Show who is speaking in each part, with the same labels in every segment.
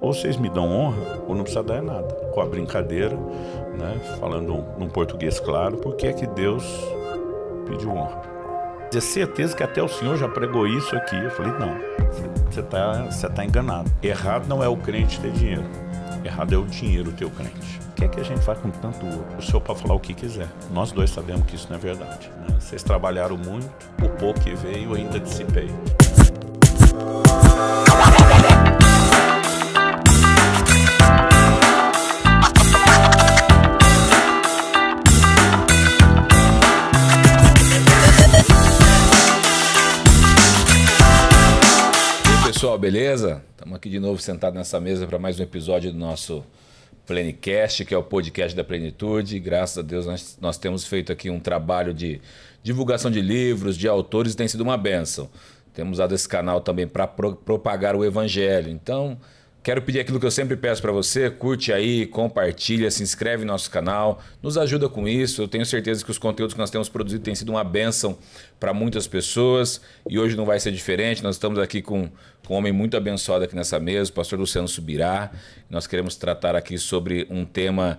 Speaker 1: Ou vocês me dão honra, ou não precisa dar nada. Com a brincadeira, né, falando num português claro, por que é que Deus pediu honra? Tenho certeza que até o senhor já pregou isso aqui. Eu falei, não, você tá enganado. Errado não é o crente ter dinheiro. Errado é o dinheiro ter o crente. O que é que a gente faz com tanto ouro? O senhor pode falar o que quiser. Nós dois sabemos que isso não é verdade, né? Vocês trabalharam muito, o pouco que veio eu ainda dissipei.
Speaker 2: Pessoal, beleza? Estamos aqui de novo sentados nessa mesa para mais um episódio do nosso Plenicast, que é o podcast da Plenitude. Graças a Deus nós temos feito aqui um trabalho de divulgação de livros, de autores, e tem sido uma bênção. Temos usado esse canal também para propagar o Evangelho. Então, quero pedir aquilo que eu sempre peço para você: curte aí, compartilha, se inscreve no nosso canal, nos ajuda com isso. Eu tenho certeza que os conteúdos que nós temos produzido têm sido uma bênção para muitas pessoas e hoje não vai ser diferente. Nós estamos aqui com um homem muito abençoado aqui nessa mesa, o pastor Luciano Subirá. Nós queremos tratar aqui sobre um tema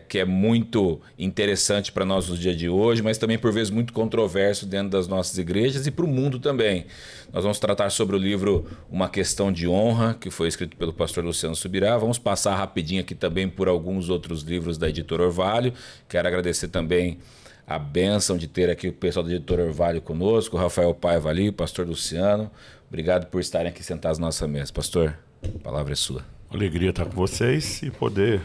Speaker 2: que é muito interessante para nós no dia de hoje, mas também por vezes muito controverso dentro das nossas igrejas e para o mundo também. Nós vamos tratar sobre o livro Uma Questão de Honra, que foi escrito pelo pastor Luciano Subirá. Vamos passar rapidinho aqui também por alguns outros livros da Editora Orvalho. Quero agradecer também a bênção de ter aqui o pessoal da Editora Orvalho conosco, o Rafael Paiva ali, o pastor Luciano. Obrigado por estarem aqui sentados na nossa mesa. Pastor, a palavra é sua.
Speaker 1: Alegria estar com vocês e poder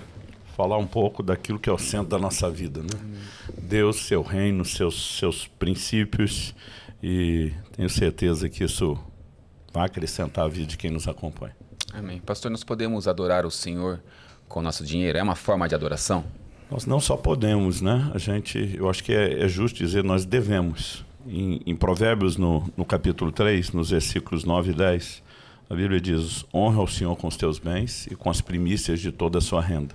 Speaker 1: falar um pouco daquilo que é o centro da nossa vida, né? Deus, seu reino, seus princípios, e tenho certeza que isso vai acrescentar a vida de quem nos acompanha.
Speaker 3: Amém. Pastor, nós podemos adorar o Senhor com o nosso dinheiro? É uma forma de adoração?
Speaker 1: Nós não só podemos, né? Eu acho que é justo dizer, nós devemos. Em Provérbios, no capítulo 3, nos versículos 9 e 10, a Bíblia diz: honra ao Senhor com os teus bens e com as primícias de toda a sua renda.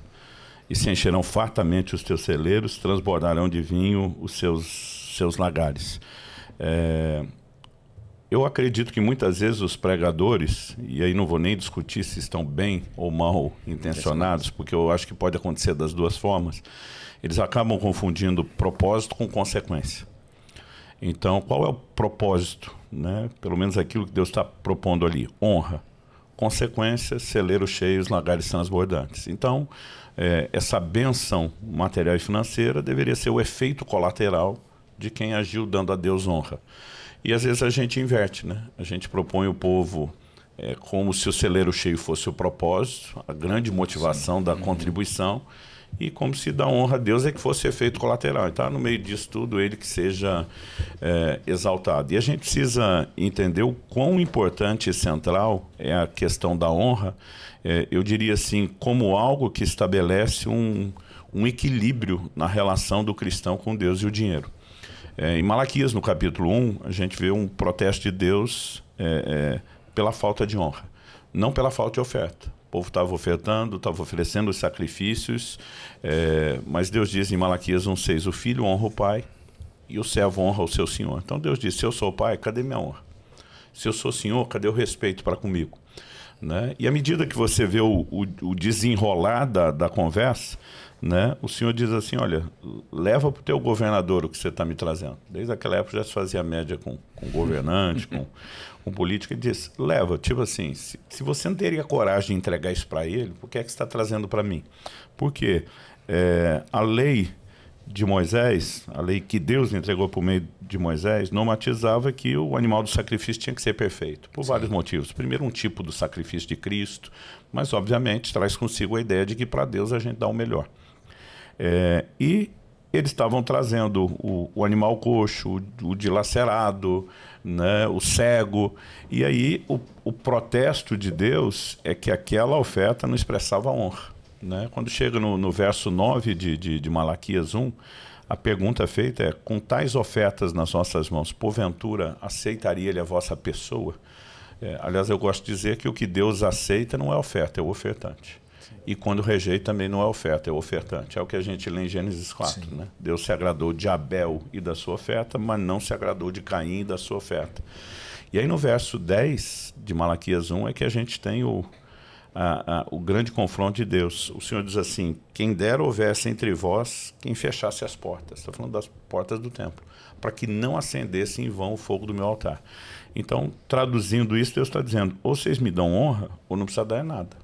Speaker 1: E se encherão fartamente os teus celeiros, transbordarão de vinho os seus lagares. Eu acredito que muitas vezes os pregadores, e aí não vou nem discutir se estão bem ou mal intencionados, porque eu acho que pode acontecer das duas formas, eles acabam confundindo propósito com consequência. Então, qual é o propósito, né? Pelo menos aquilo que Deus está propondo ali: honra. Consequência, celeiros cheios, lagares transbordantes. Então, essa bênção material e financeira deveria ser o efeito colateral de quem agiu dando a Deus honra. E às vezes a gente inverte, né? A gente propõe o povo como se o celeiro cheio fosse o propósito, a grande motivação da contribuição, e como se dar honra a Deus é que fosse efeito colateral. Então, no meio disso tudo, ele que seja exaltado. E a gente precisa entender o quão importante e central é a questão da honra, eu diria assim, como algo que estabelece um equilíbrio na relação do cristão com Deus e o dinheiro. Em Malaquias, no capítulo 1, a gente vê um protesto de Deus pela falta de honra, não pela falta de oferta. O povo estava ofertando, estava oferecendo os sacrifícios, mas Deus diz em Malaquias 1,6: o filho honra o pai e o servo honra o seu senhor. Então Deus diz: se eu sou o pai, cadê minha honra? Se eu sou senhor, cadê o respeito para comigo? Né? E à medida que você vê o desenrolar da conversa, né, o Senhor diz assim: olha, leva para o teu governador o que você está me trazendo. Desde aquela época já se fazia média com governante, com política. Ele diz: leva, tipo assim, se você não teria coragem de entregar isso para ele, por que é que você está trazendo para mim? Porque a lei de Moisés, a lei que Deus entregou por meio de Moisés, normatizava que o animal do sacrifício tinha que ser perfeito, por vários motivos. Primeiro, um tipo do sacrifício de Cristo, mas obviamente traz consigo a ideia de que para Deus a gente dá o melhor. E eles estavam trazendo o animal coxo, o dilacerado, né, o cego, e aí o protesto de Deus é que aquela oferta não expressava honra, né? Quando chega no verso 9 de Malaquias 1, a pergunta feita é: com tais ofertas nas nossas mãos, porventura aceitaria ele a vossa pessoa? Aliás, eu gosto de dizer que o que Deus aceita não é oferta, é o ofertante. E quando rejeita também não é oferta, é o ofertante. É o que a gente lê em Gênesis 4. Né? Deus se agradou de Abel e da sua oferta, mas não se agradou de Caim e da sua oferta. E aí no verso 10 de Malaquias 1 é que a gente tem o grande confronto de Deus. O Senhor diz assim, quem dera houvesse entre vós quem fechasse as portas. Está falando das portas do templo. Para que não acendesse em vão o fogo do meu altar. Então, traduzindo isso, Deus está dizendo, ou vocês me dão honra, ou não precisa dar nada.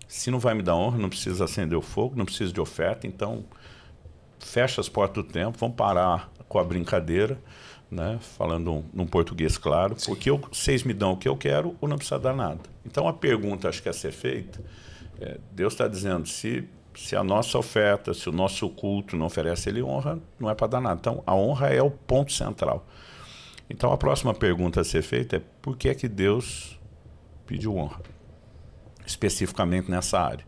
Speaker 1: Se não vai me dar honra, não precisa acender o fogo, não precisa de oferta, então fecha as portas do templo, vamos parar com a brincadeira, né? Falando num português claro,
Speaker 2: Sim.
Speaker 1: porque vocês me dão o que eu quero, ou não precisa dar nada. Então, a pergunta, acho que a ser feita, Deus está dizendo, se a nossa oferta, se o nosso culto não oferece ele honra, não é para dar nada. Então, a honra é o ponto central. Então, a próxima pergunta a ser feita é por que é que Deus pediu honra? Especificamente nessa área.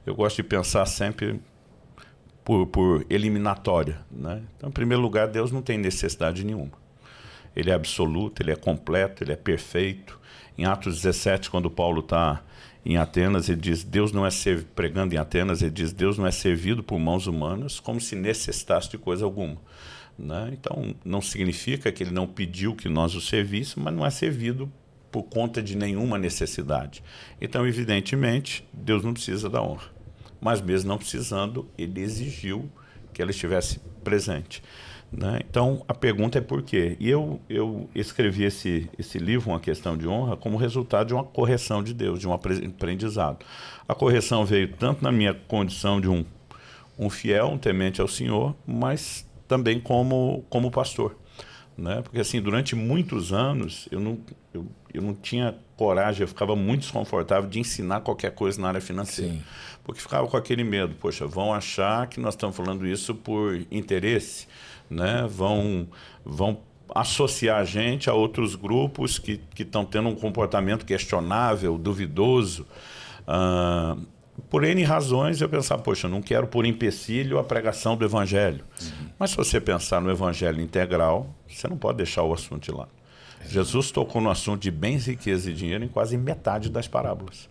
Speaker 1: Eu gosto de pensar sempre por eliminatória, né? Então, em primeiro lugar, Deus não tem necessidade nenhuma. Ele é absoluto, ele é completo, ele é perfeito. Em Atos 17, quando Paulo está em Atenas, ele diz, Deus não é pregando em Atenas, ele diz, Deus não é servido por mãos humanas, como se necessitasse de coisa alguma. Né? Então, não significa que ele não pediu que nós o servíssemos, mas não é servido por conta de nenhuma necessidade. Então, evidentemente, Deus não precisa da honra. Mas mesmo não precisando, ele exigiu que ela estivesse presente. Né? Então, a pergunta é por quê? E eu escrevi esse livro, Uma Questão de Honra, como resultado de uma correção de Deus, de um aprendizado. A correção veio tanto na minha condição de um fiel, um temente ao Senhor, mas também como pastor. Né? Porque assim, durante muitos anos, eu não tinha coragem, eu ficava muito desconfortável de ensinar qualquer coisa na área financeira.
Speaker 2: Sim.
Speaker 1: Porque ficava com aquele medo, poxa, vão achar que nós estamos falando isso por interesse, né? Vão associar a gente a outros grupos que estão tendo um comportamento questionável, duvidoso. Por N razões, eu pensava, poxa, não quero pôr empecilho a pregação do Evangelho. Mas se você pensar no Evangelho integral, você não pode deixar o assunto de lado. Jesus tocou no assunto de bens, riqueza e dinheiro em quase metade das parábolas.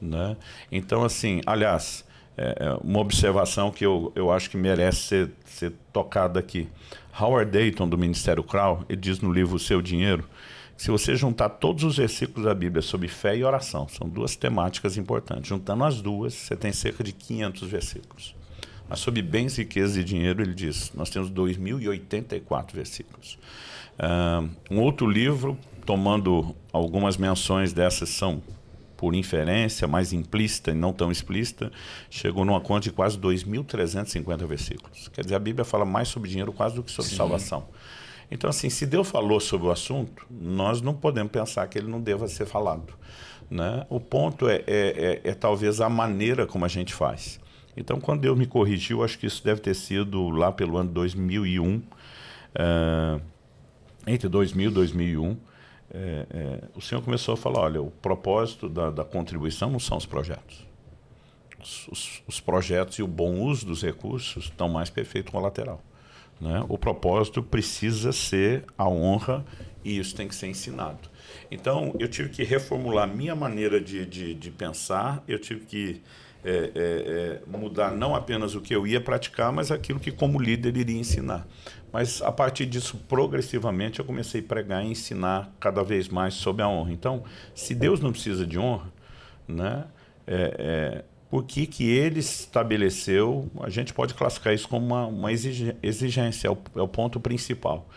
Speaker 1: Né? Então, assim, aliás, uma observação que eu acho que merece ser tocada aqui. Howard Dayton, do Ministério Crown, ele diz no livro O Seu Dinheiro, que se você juntar todos os versículos da Bíblia sobre fé e oração, são duas temáticas importantes, juntando as duas, você tem cerca de 500 versículos. Mas sobre bens, riqueza e dinheiro, ele diz, nós temos 2.084 versículos. Um outro livro, tomando algumas menções dessas, são por inferência, mais implícita e não tão explícita, chegou numa conta de quase 2.350 versículos. Quer dizer, a Bíblia fala mais sobre dinheiro quase do que sobre salvação. Então, assim, se Deus falou sobre o assunto, nós não podemos pensar que ele não deva ser falado. Né? O ponto é talvez a maneira como a gente faz. Então, quando Deus me corrigiu, acho que isso deve ter sido lá pelo ano 2001, entre 2000 e 2001, o Senhor começou a falar, olha, o propósito da contribuição não são os projetos. Os projetos e o bom uso dos recursos estão mais para efeito colateral. Né? O propósito precisa ser a honra e isso tem que ser ensinado. Então, eu tive que reformular minha maneira de pensar, eu tive que mudar não apenas o que eu ia praticar, mas aquilo que como líder iria ensinar. Mas a partir disso, progressivamente, eu comecei a pregar e ensinar cada vez mais sobre a honra. Então, se Deus não precisa de honra, né, por que ele estabeleceu, a gente pode classificar isso como uma exigência, é o ponto principal.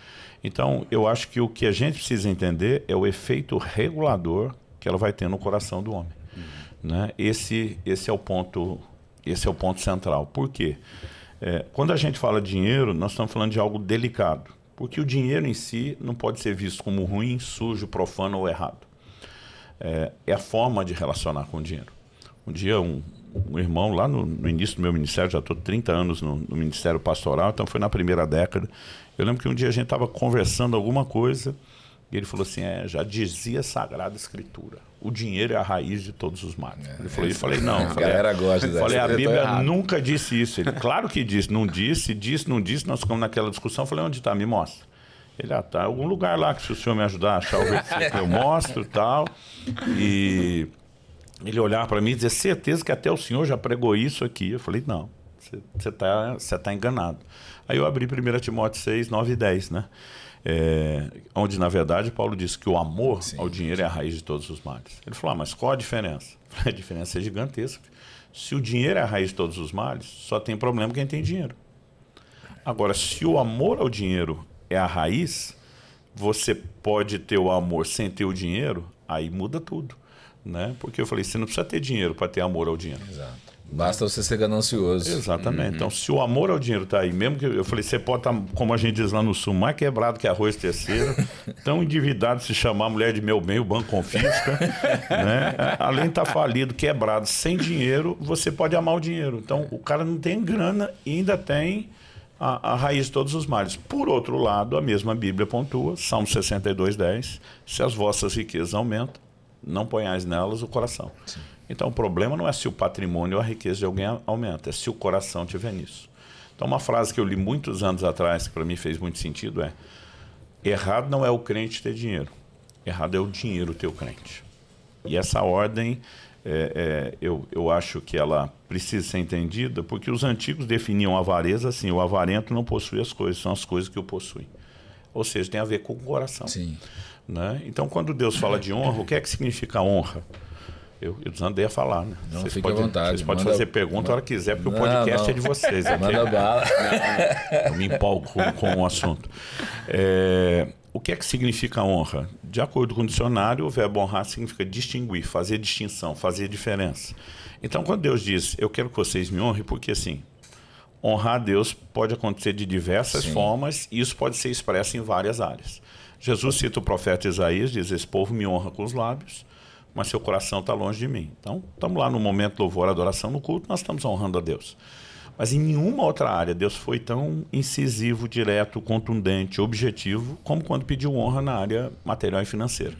Speaker 1: Então, eu acho que o que a gente precisa entender é o efeito regulador que ela vai ter no coração do homem. Né? Esse é o ponto central. Por quê? Quando a gente fala de dinheiro, nós estamos falando de algo delicado, porque o dinheiro em si não pode ser visto como ruim, sujo, profano ou errado. É a forma de relacionar com o dinheiro. Um dia um irmão lá no início do meu ministério, já estou 30 anos no ministério pastoral, então foi na primeira década, eu lembro que um dia a gente estava conversando alguma coisa e ele falou assim, já dizia a Sagrada Escritura, o dinheiro é a raiz de todos os males. Ele falou, eu falei, não.
Speaker 2: A galera gosta dessa.
Speaker 1: Falei, a Bíblia nunca disse isso. Ele, claro que disse, não disse, nós ficamos naquela discussão, falei, onde está? Me mostra. Ele, tá em algum lugar lá que se o senhor me ajudar a achar o versículo, eu mostro e tal. E ele olhava para mim e dizia, certeza que até o senhor já pregou isso aqui. Eu falei, não, você tá enganado. Aí eu abri 1 Timóteo 6, 9 e 10, né? onde, na verdade, Paulo diz que o amor ao dinheiro é a raiz de todos os males. Ele falou, mas qual a diferença? A diferença é gigantesca. Se o dinheiro é a raiz de todos os males, só tem problema quem tem dinheiro. Agora, se o amor ao dinheiro é a raiz, você pode ter o amor sem ter o dinheiro, aí muda tudo, né? Porque eu falei, você não precisa ter dinheiro para ter amor ao dinheiro.
Speaker 2: Exato. Basta você ser ganancioso.
Speaker 1: Exatamente. Então, se o amor ao dinheiro está aí, mesmo que eu falei, você pode estar, como a gente diz lá no Sul, mais quebrado que arroz terceiro, tão endividado, se chamar a mulher de meu bem, o banco confisca, né? Além de estar falido, quebrado, sem dinheiro, você pode amar o dinheiro. Então, o cara não tem grana e ainda tem a raiz de todos os males. Por outro lado, a mesma Bíblia pontua, Salmo 62:10, se as vossas riquezas aumentam, não ponhais nelas o coração. Sim. Então, o problema não é se o patrimônio ou a riqueza de alguém aumenta, é se o coração estiver nisso. Então, uma frase que eu li muitos anos atrás, que para mim fez muito sentido, é: errado não é o crente ter dinheiro, errado é o dinheiro ter o crente. E essa ordem, eu acho que ela precisa ser entendida, porque os antigos definiam a avareza assim: o avarento não possui as coisas, são as coisas que o possuem. Ou seja, tem a ver com o coração.
Speaker 2: Sim.
Speaker 1: Né? Então, quando Deus fala de honra, o que é que significa honra? Eu desandei a falar, né?
Speaker 2: Não, fique à vontade.
Speaker 1: Vocês podem fazer pergunta a hora que quiser, porque o podcast é de vocês.
Speaker 2: Manda bala.
Speaker 1: Eu me empolgo com o assunto. O que é que significa honra? De acordo com o dicionário, o verbo honrar significa distinguir, fazer distinção, fazer diferença. Então, quando Deus diz, eu quero que vocês me honrem, porque assim, honrar a Deus pode acontecer de diversas formas e isso pode ser expresso em várias áreas. Jesus cita o profeta Isaías, diz, esse povo me honra com os lábios, mas seu coração está longe de mim. Então, estamos lá no momento de louvor, adoração no culto, nós estamos honrando a Deus. Mas em nenhuma outra área Deus foi tão incisivo, direto, contundente, objetivo, como quando pediu honra na área material e financeira.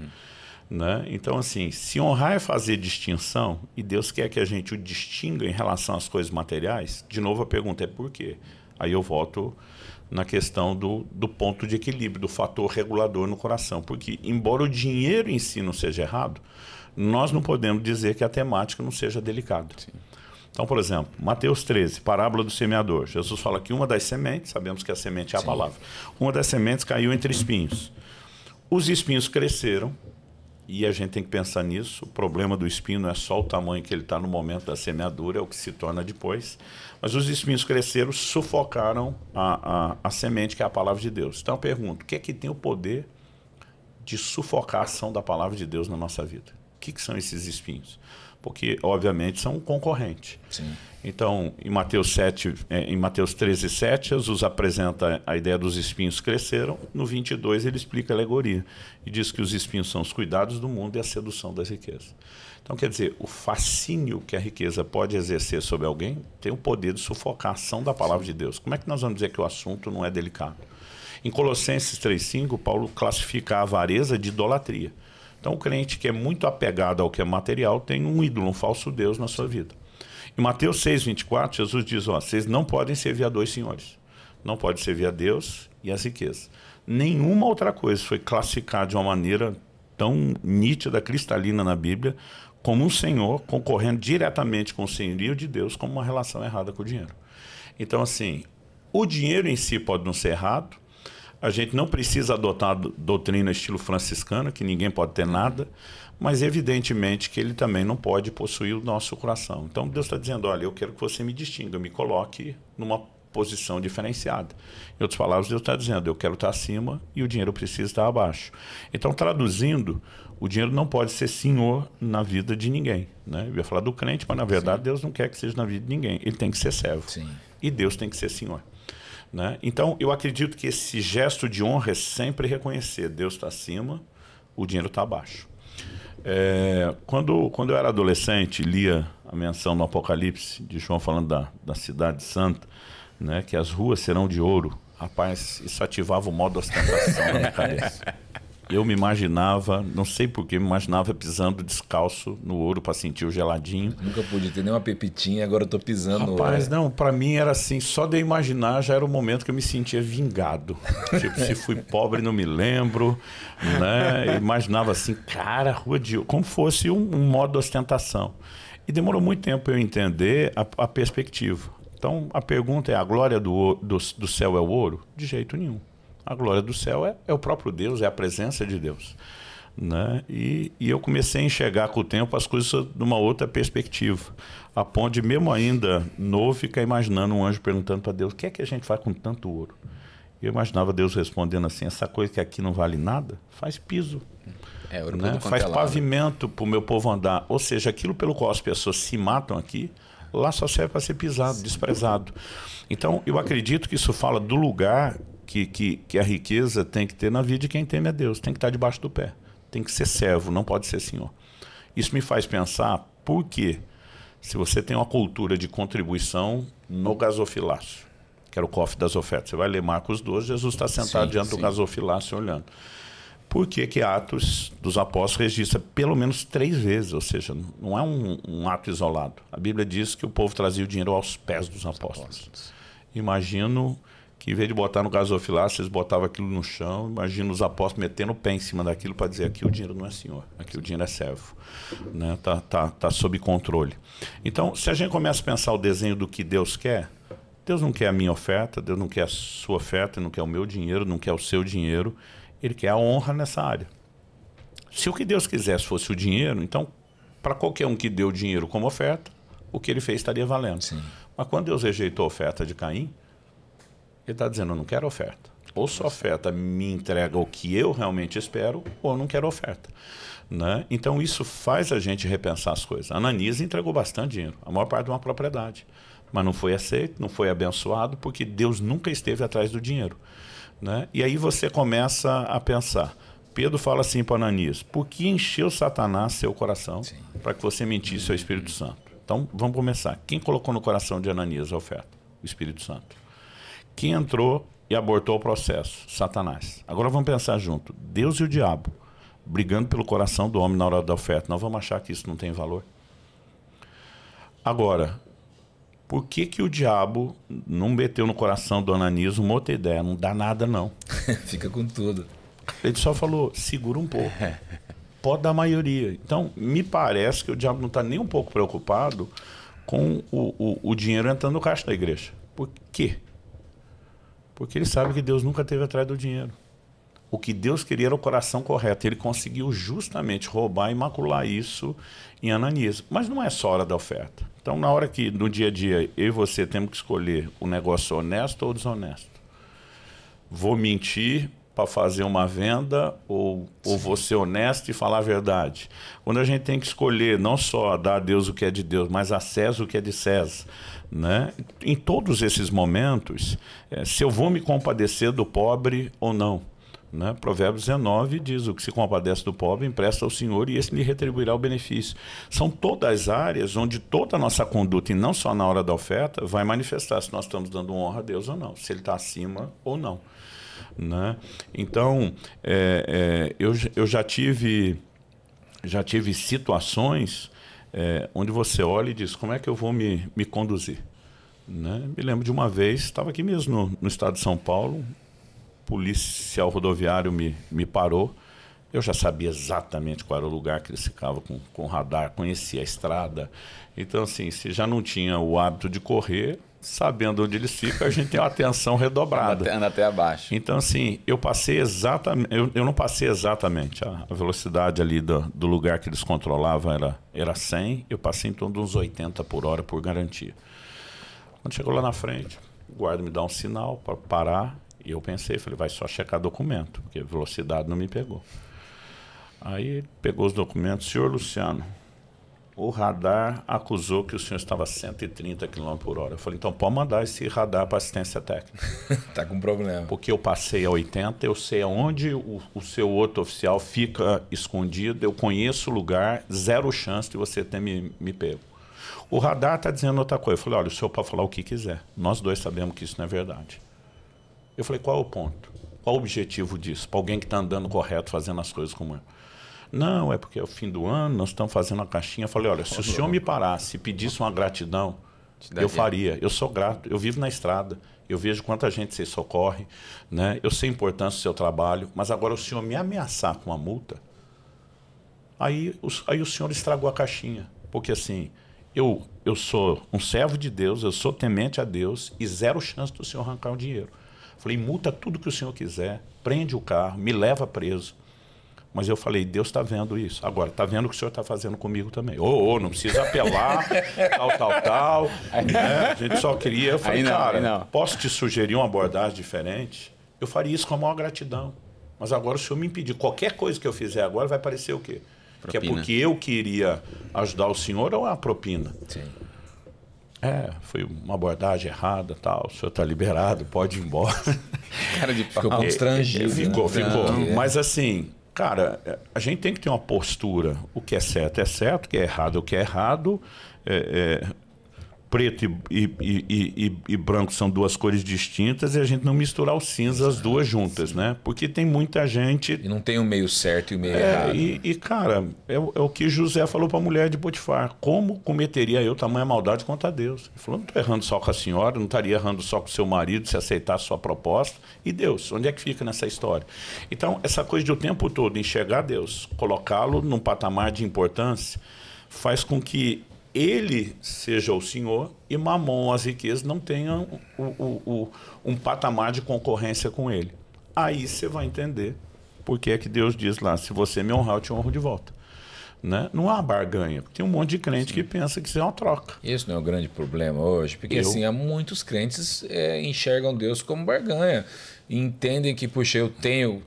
Speaker 1: Né? Então, assim, se honrar é fazer distinção, e Deus quer que a gente o distinga em relação às coisas materiais, de novo a pergunta é por quê? Aí eu volto na questão do ponto de equilíbrio, do fator regulador no coração. Porque, embora o dinheiro em si não seja errado, nós não podemos dizer que a temática não seja delicada. Sim. Então, por exemplo, Mateus 13, parábola do semeador. Jesus fala que uma das sementes, sabemos que a semente é a palavra, uma das sementes caiu entre espinhos. Os espinhos cresceram, e a gente tem que pensar nisso. O problema do espinho não é só o tamanho que ele está no momento da semeadura, é o que se torna depois. Mas os espinhos cresceram, sufocaram a semente, que é a palavra de Deus. Então eu pergunto, o que é que tem o poder de sufocar a ação da palavra de Deus na nossa vida? O que são esses espinhos? Porque, obviamente, são um concorrente.
Speaker 2: Sim.
Speaker 1: Então, em Mateus 13:7, Jesus apresenta a ideia dos espinhos cresceram. No 22, ele explica a alegoria. E diz que os espinhos são os cuidados do mundo e a sedução das riquezas. Então, quer dizer, o fascínio que a riqueza pode exercer sobre alguém tem o poder de sufocar a ação da palavra de Deus. Como é que nós vamos dizer que o assunto não é delicado? Em Colossenses 3:5, Paulo classifica a avareza de idolatria. Então, o crente que é muito apegado ao que é material tem um ídolo, um falso Deus na sua vida. Em Mateus 6:24, Jesus diz, vocês não podem servir a dois senhores. Não pode servir a Deus e as riquezas. Nenhuma outra coisa foi classificada de uma maneira tão nítida, cristalina na Bíblia, como um senhor concorrendo diretamente com o senhorio de Deus, como uma relação errada com o dinheiro. Então, assim, o dinheiro em si pode não ser errado. A gente não precisa adotar a doutrina estilo franciscano, que ninguém pode ter nada, mas evidentemente que ele também não pode possuir o nosso coração. Então Deus está dizendo, olha, eu quero que você me distinga, me coloque numa posição diferenciada. Em outras palavras, Deus está dizendo, eu quero estar acima e o dinheiro precisa estar abaixo. Então, traduzindo, o dinheiro não pode ser senhor na vida de ninguém. Né? Eu ia falar do crente, mas na verdade Deus não quer que seja na vida de ninguém. Ele tem que ser servo.
Speaker 2: Sim. E
Speaker 1: Deus tem que ser senhor. Né? Então, eu acredito que esse gesto de honra é sempre reconhecer, Deus está acima, o dinheiro está abaixo. Quando eu era adolescente, lia a menção no Apocalipse de João falando da cidade santa, né, que as ruas serão de ouro. Rapaz, isso ativava o modo ostentação na minha cabeça. Eu me imaginava, não sei porquê, me imaginava pisando descalço no ouro para sentir o geladinho.
Speaker 2: Nunca pude ter nem uma pepitinha, agora eu tô pisando no ouro.
Speaker 1: Rapaz, não, para mim era assim, só de imaginar já era o momento que eu me sentia vingado. Tipo, se fui pobre não me lembro, né? Eu imaginava assim, cara, rua de ouro, como fosse um modo de ostentação. E demorou muito tempo para eu entender a perspectiva. Então, a pergunta é, a glória do céu é o ouro? De jeito nenhum. A glória do céu é o próprio Deus, é a presença de Deus. Né? E eu comecei a enxergar com o tempo as coisas de uma outra perspectiva, a ponto de, mesmo ainda novo, ficar imaginando um anjo perguntando para Deus: o que é que a gente faz com tanto ouro? Eu imaginava Deus respondendo assim: essa coisa que aqui não vale nada, faz piso, né? Faz pavimento para o meu povo andar. Ou seja, aquilo pelo qual as pessoas se matam aqui, lá só serve para ser pisado, desprezado. Então eu acredito que isso fala do lugar que a riqueza tem que ter na vida de quem teme a Deus. Tem que estar debaixo do pé, tem que ser servo, não pode ser senhor. Isso me faz pensar por que, se você tem uma cultura de contribuição no gasofilácio, que era o cofre das ofertas, você vai ler Marcos 12, Jesus está sentado diante do gasofilácio olhando. Por que Atos dos Apóstolos registra pelo menos 3 vezes, ou seja, não é um ato isolado. A Bíblia diz que o povo trazia o dinheiro aos pés dos apóstolos. Imagino que, em vez de botar no gasofilácio, eles botavam aquilo no chão. Imagina os apóstolos metendo o pé em cima daquilo para dizer: aqui o dinheiro não é senhor, aqui o dinheiro é servo, né? Tá sob controle. Então, se a gente começa a pensar o desenho do que Deus quer, Deus não quer a minha oferta, Deus não quer a sua oferta, não quer o meu dinheiro, não quer o seu dinheiro. Ele quer a honra nessa área. Se o que Deus quisesse fosse o dinheiro, então, para qualquer um que deu dinheiro como oferta, o que ele fez estaria valendo. Sim. Mas quando Deus rejeitou a oferta de Caim, ele está dizendo: eu não quero oferta. Ou sua oferta me entrega o que eu realmente espero, ou eu não quero oferta. Né? Então isso faz a gente repensar as coisas. Ananias entregou bastante dinheiro, a maior parte de uma propriedade. Mas não foi aceito, não foi abençoado, porque Deus nunca esteve atrás do dinheiro. Né? E aí você começa a pensar. Pedro fala assim para Ananias: por que encheu Satanás seu coração para que você mentisse ao Espírito Santo? Então vamos começar. Quem colocou no coração de Ananias a oferta? O Espírito Santo. Quem entrou e abortou o processo? Satanás. Agora vamos pensar junto. Deus e o diabo brigando pelo coração do homem na hora da oferta. Nós vamos achar que isso não tem valor? Agora, por que o diabo não meteu no coração do Ananias uma outra ideia? Não dá nada, não.
Speaker 2: Fica com tudo.
Speaker 1: Ele só falou: segura um pouco. Pode dar maioria. Então, me parece que o diabo não está nem um pouco preocupado com o dinheiro entrando no caixa da igreja. Por quê? Porque ele sabe que Deus nunca esteve atrás do dinheiro. O que Deus queria era o coração correto. Ele conseguiu justamente roubar e macular isso em Ananias. Mas não é só a hora da oferta. Então, na hora que, no dia a dia, eu e você temos que escolher o negócio honesto ou desonesto. Vou mentir para fazer uma venda ou vou ser honesto e falar a verdade? Quando a gente tem que escolher não só dar a Deus o que é de Deus, mas a César o que é de César. Né? Em todos esses momentos, se eu vou me compadecer do pobre ou não. Né? Provérbios 19 diz: o que se compadece do pobre empresta ao Senhor e esse lhe retribuirá o benefício. São todas as áreas onde toda a nossa conduta, e não só na hora da oferta, vai manifestar se nós estamos dando honra a Deus ou não, se ele está acima ou não. Né? Então, eu já tive situações onde você olha e diz: como é que eu vou me conduzir? Né? Me lembro de uma vez, estava aqui mesmo no estado de São Paulo, policial rodoviário me parou. Eu já sabia exatamente qual era o lugar que eles ficavam com radar, conhecia a estrada. Então, assim, se já não tinha o hábito de correr, sabendo onde eles ficam, a gente tem uma atenção redobrada.
Speaker 3: Anda até abaixo.
Speaker 1: Então, assim, eu passei exatamente, eu não passei exatamente. A velocidade ali do lugar que eles controlavam era 100, eu passei em torno de uns 80 por hora por garantia. Quando chegou lá na frente, o guarda me dá um sinal para parar. E eu pensei, falei: vai só checar documento, porque a velocidade não me pegou. Aí ele pegou os documentos: senhor Luciano, o radar acusou que o senhor estava a 130 km por hora. Eu falei: então pode mandar esse radar para assistência técnica.
Speaker 2: Tá com problema.
Speaker 1: Porque eu passei a 80, eu sei aonde o seu outro oficial fica escondido, eu conheço o lugar, 0 chance de você ter me pego. O radar está dizendo outra coisa. Eu falei: olha, o senhor pode falar o que quiser. Nós dois sabemos que isso não é verdade. Eu falei: qual é o ponto? Qual o objetivo disso? Para alguém que está andando correto, fazendo as coisas como eu. Não, é porque é o fim do ano, nós estamos fazendo a caixinha. Eu falei: olha, se o senhor me parasse e pedisse uma gratidão, eu faria. Eu sou grato, eu vivo na estrada, eu vejo quanta gente você socorre, né? Eu sei a importância do seu trabalho, mas agora o senhor me ameaçar com uma multa, aí o senhor estragou a caixinha. Porque assim, eu sou um servo de Deus, eu sou temente a Deus e 0 chance do senhor arrancar o dinheiro. Falei, multa tudo que o senhor quiser, prende o carro, me leva preso. Mas eu falei, Deus está vendo isso. Agora, está vendo o que o senhor está fazendo comigo também. Não precisa apelar, tal. Né? A gente só queria... Eu falei, cara, posso te sugerir uma abordagem diferente? Eu faria isso com a maior gratidão. Mas agora o senhor me impedir. Qualquer coisa que eu fizer agora vai parecer o quê? Propina. Que é porque eu queria ajudar o senhor ou a propina? Sim. Foi uma abordagem errada, tal. O senhor está liberado, pode ir embora.
Speaker 2: Cara de pau. Ficou constrangido.
Speaker 1: Ficou. Mas assim... Cara, a gente tem que ter uma postura. O que é certo, o que é errado, preto e branco são duas cores distintas e a gente não misturar os cinzas, as duas juntas, né? Porque tem muita gente...
Speaker 2: E não tem o meio certo e o meio errado.
Speaker 1: Cara, é o que José falou para a mulher de Potifar. Como cometeria eu tamanha maldade contra Deus? Ele falou, não estou errando só com a senhora, não estaria errando só com o seu marido se aceitar a sua proposta. E Deus, onde é que fica nessa história? Então, essa coisa de o tempo todo enxergar Deus, colocá-lo num patamar de importância, faz com que ele seja o Senhor e Mamon, as riquezas, não tenham um patamar de concorrência com ele. Aí você vai entender por que é que Deus diz lá, se você me honrar, eu te honro de volta. Né? Não há barganha. Tem um monte de crente que pensa que isso é uma troca.
Speaker 2: Isso não é o grande problema hoje, porque assim, há muitos crentes enxergam Deus como barganha. Entendem que, puxa, eu tenho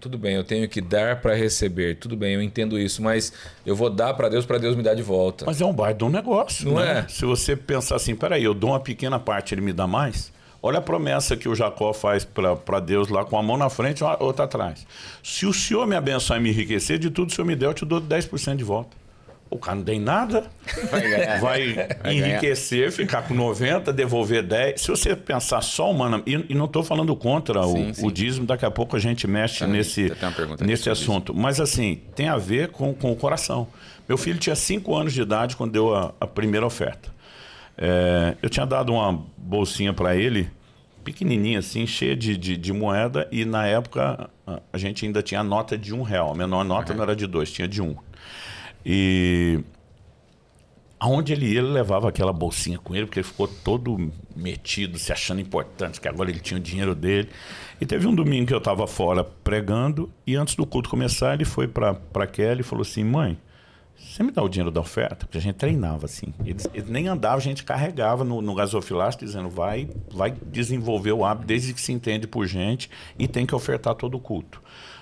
Speaker 2: que dar para receber, tudo bem, eu entendo isso, mas eu vou dar para Deus me dar de volta.
Speaker 1: Mas é um baita de um negócio,
Speaker 2: não
Speaker 1: né?
Speaker 2: é?
Speaker 1: Se você pensar assim, peraí, eu dou uma pequena parte, ele me dá mais. Olha a promessa que o Jacó faz para Deus lá, com a mão na frente e outra atrás. Se o Senhor me abençoar e me enriquecer, de tudo que o Senhor me der, eu te dou 10% de volta. O cara não tem nada, vai enriquecer, ficar com 90, devolver 10. Se você pensar só humano, e não estou falando contra o dízimo, daqui a pouco a gente mexe nesse assunto. Mas assim, tem a ver com o coração. Meu filho tinha 5 anos de idade quando deu a primeira oferta. Eu tinha dado uma bolsinha para ele, pequenininha assim, cheia de moeda, e na época a gente ainda tinha a nota de R$1. A menor nota não era de 2, tinha de 1. E aonde ele ia, ele levava aquela bolsinha com ele, porque ele ficou todo metido, se achando importante, que agora ele tinha o dinheiro dele. E teve um domingo que eu estava fora pregando, e antes do culto começar, ele foi para Kelly e falou assim, mãe, você me dá o dinheiro da oferta? Porque a gente treinava assim. Ele nem andava, a gente carregava no gasofilácio, dizendo, vai desenvolver o hábito desde que se entende por gente e tem que ofertar todo o culto.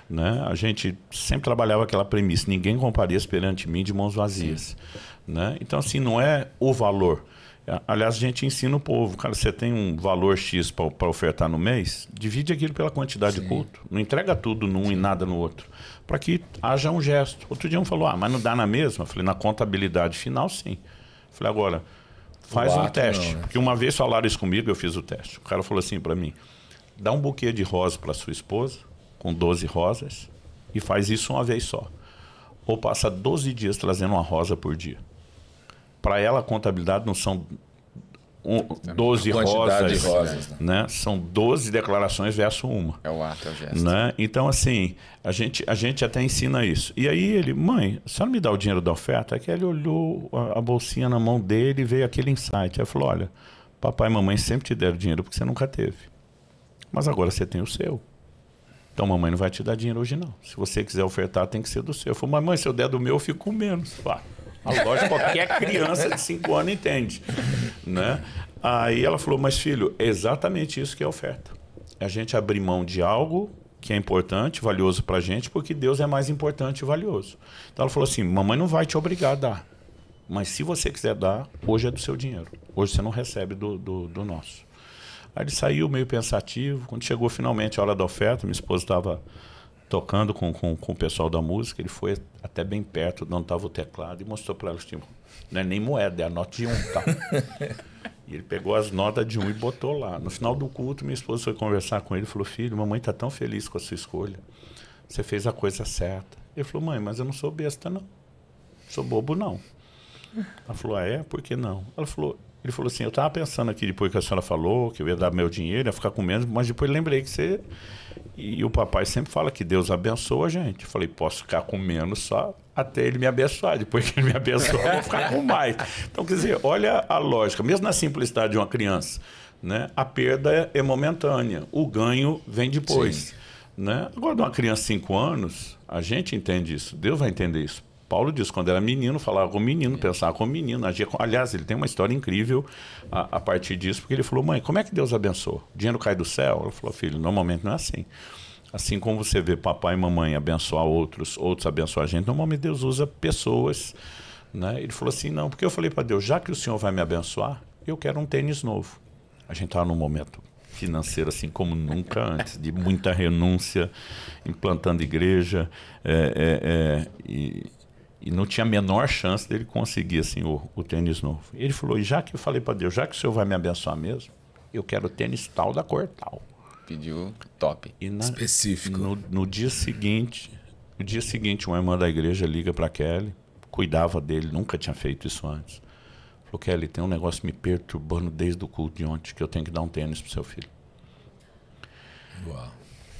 Speaker 1: Né? A gente sempre trabalhava aquela premissa, ninguém compareça perante mim de mãos vazias. Né? Então, assim, não é o valor. Aliás, a gente ensina o povo, cara, você tem um valor X para ofertar no mês, divide aquilo pela quantidade de culto. Não entrega tudo num e nada no outro. Para que haja um gesto. Outro dia um falou, mas não dá na mesma? Eu falei, na contabilidade final, sim. Eu falei, agora, faz um teste. Não, né? Porque uma vez falaram isso comigo, eu fiz o teste. O cara falou assim para mim, dá um buquê de rosa para sua esposa, com 12 rosas, e faz isso uma vez só. Ou passa 12 dias trazendo uma rosa por dia. Para ela, a contabilidade não são 12 rosas, né? São 12 declarações versus uma.
Speaker 3: É o ato, é o gesto.
Speaker 1: Né? Então, assim, a gente até ensina isso. E aí ele, mãe, a senhora me dá o dinheiro da oferta? Aí que ele olhou a bolsinha na mão dele e veio aquele insight. Aí falou, olha, papai e mamãe sempre te deram dinheiro porque você nunca teve. Mas agora você tem o seu. Então, mamãe não vai te dar dinheiro hoje, não. Se você quiser ofertar, tem que ser do seu. Eu falei, mamãe, se eu der do meu, eu fico com menos. A lógica, qualquer criança de 5 anos entende. Né? Aí ela falou, mas filho, é exatamente isso que é oferta. É a gente abrir mão de algo que é importante, valioso pra gente, porque Deus é mais importante e valioso. Então ela falou assim, mamãe não vai te obrigar a dar. Mas se você quiser dar, hoje é do seu dinheiro. Hoje você não recebe do nosso. Aí ele saiu meio pensativo. Quando chegou finalmente a hora da oferta, minha esposa estava tocando com o pessoal da música, ele foi até bem perto de onde estava o teclado e mostrou para ela, tipo, não é nem moeda, é a nota de 1, tá? E ele pegou as notas de 1 e botou lá. No final do culto, minha esposa foi conversar com ele e falou, filho, mamãe está tão feliz com a sua escolha. Você fez a coisa certa. Ele falou, mãe, mas eu não sou besta, não. Sou bobo, não. Ela falou, por que não? Ele falou assim, eu estava pensando aqui depois que a senhora falou, que eu ia dar meu dinheiro, ia ficar com menos, mas depois lembrei que você... E o papai sempre fala que Deus abençoa a gente. Eu falei, posso ficar com menos só até ele me abençoar. Depois que ele me abençoar, eu vou ficar com mais. Então, quer dizer, olha a lógica. Mesmo na simplicidade de uma criança, né? A perda é momentânea, o ganho vem depois. Né? Agora, de uma criança de 5 anos, a gente entende isso, Deus vai entender isso. Paulo diz, quando era menino, falava com o menino, pensava com o menino, agia com... Aliás, ele tem uma história incrível a partir disso, porque ele falou, mãe, como é que Deus abençoa? O dinheiro cai do céu? Ela falou, filho, normalmente não é assim. Assim como você vê papai e mamãe abençoar outros abençoar a gente, normalmente Deus usa pessoas. Né? Ele falou assim, não, porque eu falei para Deus, já que o Senhor vai me abençoar, eu quero um tênis novo. A gente estava num momento financeiro assim como nunca antes, de muita renúncia, implantando igreja, e não tinha a menor chance dele conseguir assim, o tênis novo. Ele falou, e já que eu falei para Deus, já que o Senhor vai me abençoar mesmo, eu quero o tênis tal da cor tal.
Speaker 3: Pediu top.
Speaker 2: Específico.
Speaker 1: No dia seguinte, uma irmã da igreja liga para Kelly, cuidava dele, nunca tinha feito isso antes. Falou, Kelly, tem um negócio me perturbando desde o culto de ontem, que eu tenho que dar um tênis pro seu filho.
Speaker 2: Uau.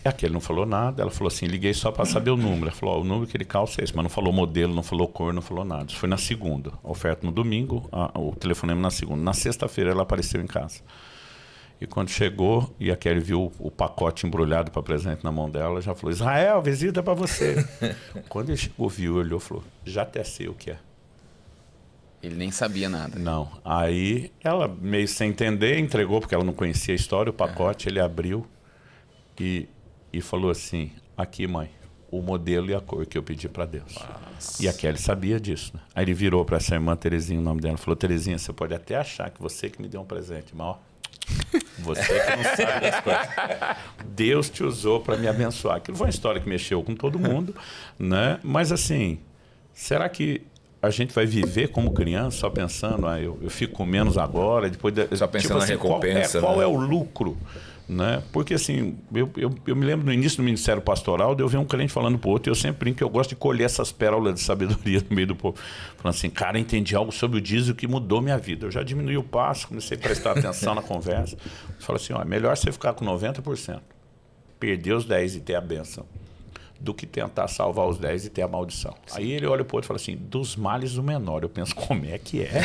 Speaker 1: E a Kelly não falou nada, ela falou assim, liguei só para saber o número. Ela falou, o número que ele calça é esse, mas não falou modelo, não falou cor, não falou nada. Isso foi na segunda, a oferta no domingo, o telefonema na segunda. Na sexta-feira ela apareceu em casa. E quando chegou, e a Kelly viu o pacote embrulhado para presente na mão dela, já falou, Israel, visita para você. Quando ele chegou, viu, olhou e falou, já até sei o que é.
Speaker 3: Ele nem sabia nada.
Speaker 1: Não. Aí ela, meio sem entender, entregou, porque ela não conhecia a história, o pacote, ele abriu e falou assim, aqui, mãe, o modelo e a cor que eu pedi para Deus. Nossa. E a Kelly sabia disso. Né? Aí ele virou para essa irmã Terezinha, o nome dela, falou, Terezinha, você pode até achar que você que me deu um presente, mas ó, você que não sabe das coisas. Deus te usou para me abençoar. Aquilo foi uma história que mexeu com todo mundo, né? Mas assim, será que a gente vai viver como criança só pensando, eu fico com menos agora, depois
Speaker 2: só pensando na recompensa,
Speaker 1: qual é o lucro, né? Porque assim, eu me lembro no início do ministério pastoral de eu ver um crente falando pro outro, e eu sempre brinco que eu gosto de colher essas pérolas de sabedoria no meio do povo, falando assim, cara, entendi algo sobre o dízimo que mudou minha vida, eu já diminui o passo, comecei a prestar atenção na conversa, falo assim, ó, melhor você ficar com 90%, perder os 10% e ter a bênção, do que tentar salvar os 10 e ter a maldição. Sim. Aí ele olha pro outro e fala assim, dos males o menor. Eu penso, como é que é?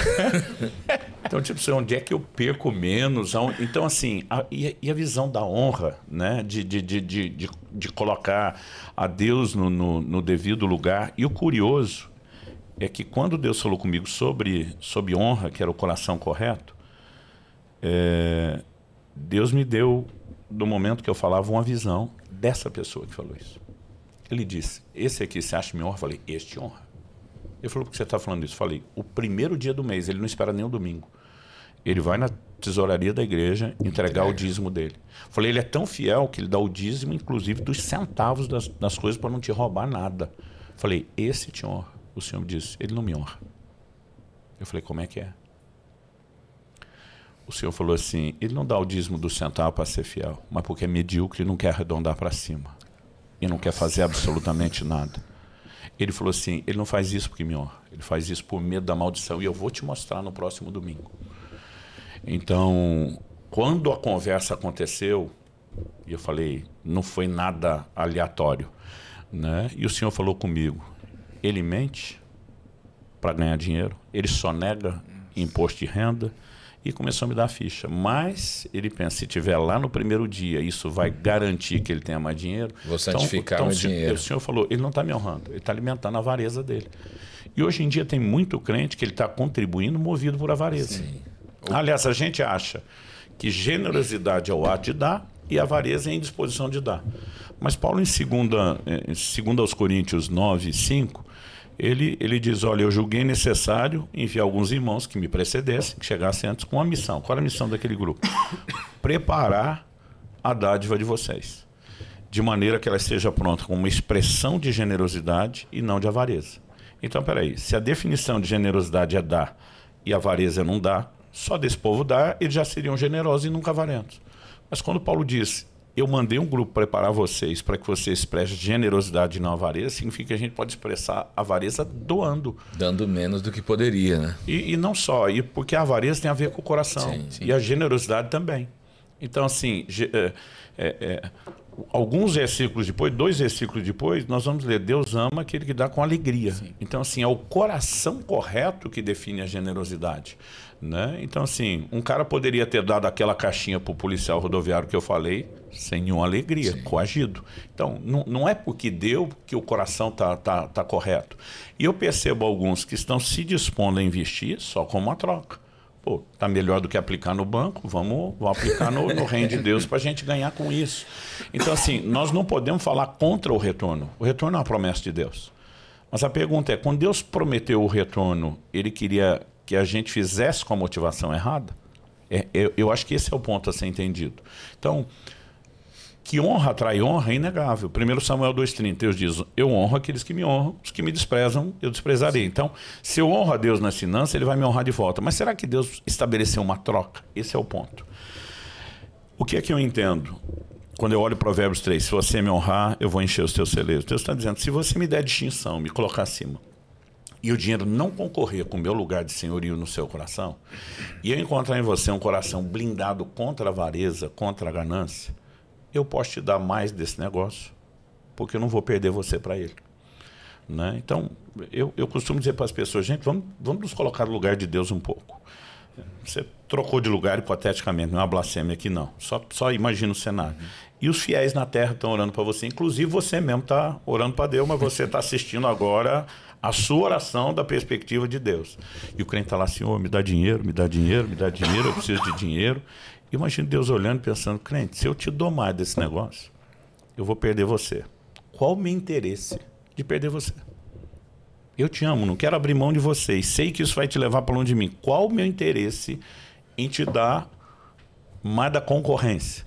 Speaker 1: Então, tipo, onde é que eu perco menos? Então, assim, e a visão da honra, né? De colocar a Deus no devido lugar. E o curioso é que quando Deus falou comigo sobre honra, que era o coração correto, Deus me deu, no momento que eu falava, uma visão dessa pessoa que falou isso. Ele disse, esse aqui você acha que me honra? Eu falei, este honra. Ele falou, por que você está falando isso? Eu falei, o primeiro dia do mês, ele não espera nem o domingo. Ele vai na tesouraria da igreja entregar o dízimo dele. Eu falei, ele é tão fiel que ele dá o dízimo, inclusive, dos centavos das coisas para não te roubar nada. Eu falei, esse te honra. O Senhor me disse, ele não me honra. Eu falei, como é que é? O Senhor falou assim, ele não dá o dízimo dos centavos para ser fiel, mas porque é medíocre e não quer arredondar para cima. E não quer fazer absolutamente nada. Ele falou assim, ele não faz isso porque me honra, ele faz isso por medo da maldição, e eu vou te mostrar no próximo domingo. Então, quando a conversa aconteceu, e eu falei, não foi nada aleatório, né? E o Senhor falou comigo, ele mente para ganhar dinheiro, ele só nega imposto de renda, e começou a me dar a ficha. Mas ele pensa, se tiver lá no primeiro dia, isso vai garantir que ele tenha mais dinheiro.
Speaker 2: Vou santificar o dinheiro.
Speaker 1: O Senhor falou, ele não está me honrando, ele está alimentando a avareza dele. E hoje em dia tem muito crente que ele está contribuindo movido por avareza. Sim. Aliás, a gente acha que generosidade é o ato de dar e avareza é a indisposição de dar. Mas Paulo, em 2 aos Coríntios 9, 5, ele diz, olha, eu julguei necessário enviar alguns irmãos que me precedessem, que chegassem antes com uma missão. Qual era a missão daquele grupo? Preparar a dádiva de vocês, de maneira que ela esteja pronta com uma expressão de generosidade e não de avareza. Então, peraí, se a definição de generosidade é dar e avareza é não dar, só desse povo dar, eles já seriam generosos e nunca avarentos. Mas quando Paulo diz, eu mandei um grupo preparar vocês para que vocês expressem generosidade e não avareza, significa que a gente pode expressar avareza doando.
Speaker 2: Dando menos do que poderia, né?
Speaker 1: E não só, porque a avareza tem a ver com o coração. Sim, sim. E a generosidade também. Então, assim, alguns versículos depois, 2 versículos depois, nós vamos ler, Deus ama aquele que dá com alegria. Sim. Então, assim, é o coração correto que define a generosidade. Né? Então, assim, um cara poderia ter dado aquela caixinha para o policial rodoviário que eu falei, sem nenhuma alegria, sim, coagido. Então, não é porque deu que o coração tá correto. E eu percebo alguns que estão se dispondo a investir só como uma troca. Pô, tá melhor do que aplicar no banco, vamos aplicar no reino de Deus para a gente ganhar com isso. Então, assim, nós não podemos falar contra o retorno. O retorno é uma promessa de Deus. Mas a pergunta é, quando Deus prometeu o retorno, Ele queria que a gente fizesse com a motivação errada? Eu acho que esse é o ponto a ser entendido. Então, que honra atrai honra é inegável. 1 Samuel 2,30, Deus diz, eu honro aqueles que me honram, os que me desprezam, eu desprezarei. Sim. Então, se eu honro a Deus nas finanças, Ele vai me honrar de volta. Mas será que Deus estabeleceu uma troca? Esse é o ponto. O que é que eu entendo? Quando eu olho Provérbios 3, se você me honrar, eu vou encher os teus celeiros. Deus está dizendo, se você me der distinção, me colocar acima, e o dinheiro não concorrer com o meu lugar de senhorio no seu coração, e eu encontrar em você um coração blindado contra a avareza, contra a ganância, eu posso te dar mais desse negócio, porque eu não vou perder você para ele. Né? Então, eu costumo dizer para as pessoas, gente, vamos nos colocar no lugar de Deus um pouco. Você trocou de lugar hipoteticamente, não é uma blasfêmia aqui não, só imagina o cenário. E os fiéis na terra estão orando para você, inclusive você mesmo está orando para Deus, mas você está assistindo agora a sua oração da perspectiva de Deus. E o crente está lá, Senhor, me dá dinheiro, me dá dinheiro, me dá dinheiro, eu preciso de dinheiro. Imagina Deus olhando e pensando, crente, se eu te dou mais desse negócio, eu vou perder você. Qual o meu interesse de perder você? Eu te amo, não quero abrir mão de você e sei que isso vai te levar para longe de mim. Qual o meu interesse em te dar mais da concorrência?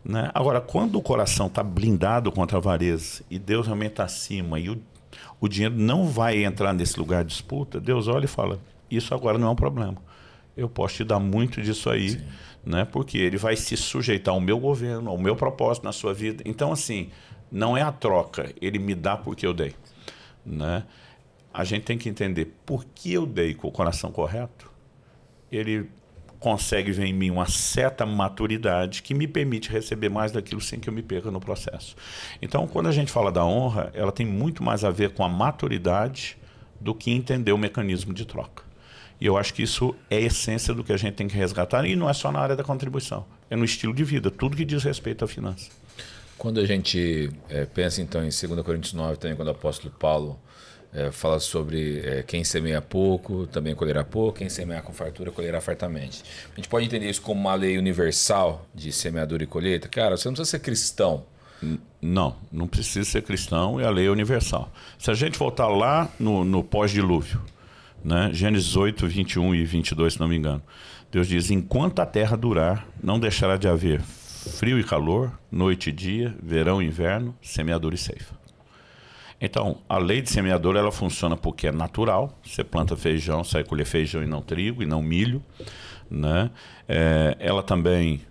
Speaker 1: Né? Agora, quando o coração está blindado contra a avareza e Deus realmente está acima e o dinheiro não vai entrar nesse lugar de disputa, Deus olha e fala, isso agora não é um problema. Eu posso te dar muito disso aí, né? Porque ele vai se sujeitar ao meu governo, ao meu propósito na sua vida. Então, assim, não é a troca, ele me dá porque eu dei. Né? A gente tem que entender por que eu dei com o coração correto. Ele consegue ver em mim uma certa maturidade que me permite receber mais daquilo sem que eu me perca no processo. Então, quando a gente fala da honra, ela tem muito mais a ver com a maturidade do que entender o mecanismo de troca. E eu acho que isso é a essência do que a gente tem que resgatar, e não é só na área da contribuição, é no estilo de vida, tudo que diz respeito à finança.
Speaker 2: Quando a gente pensa então em 2 Coríntios 9, também quando o apóstolo Paulo fala sobre quem semeia pouco, também colherá pouco, quem semeia com fartura, colherá fartamente. A gente pode entender isso como uma lei universal de semeadura e colheita? Cara, você não precisa ser cristão.
Speaker 1: Não precisa ser cristão, e a lei é universal. Se a gente voltar lá no pós-dilúvio, né? Gênesis 8, 21 e 22, se não me engano, Deus diz, enquanto a terra durar, não deixará de haver frio e calor, noite e dia, verão e inverno, semeadura e ceifa. Então, a lei de semeador, ela funciona porque é natural. Você planta feijão, sai colher feijão e não trigo, e não milho. Né? Ela também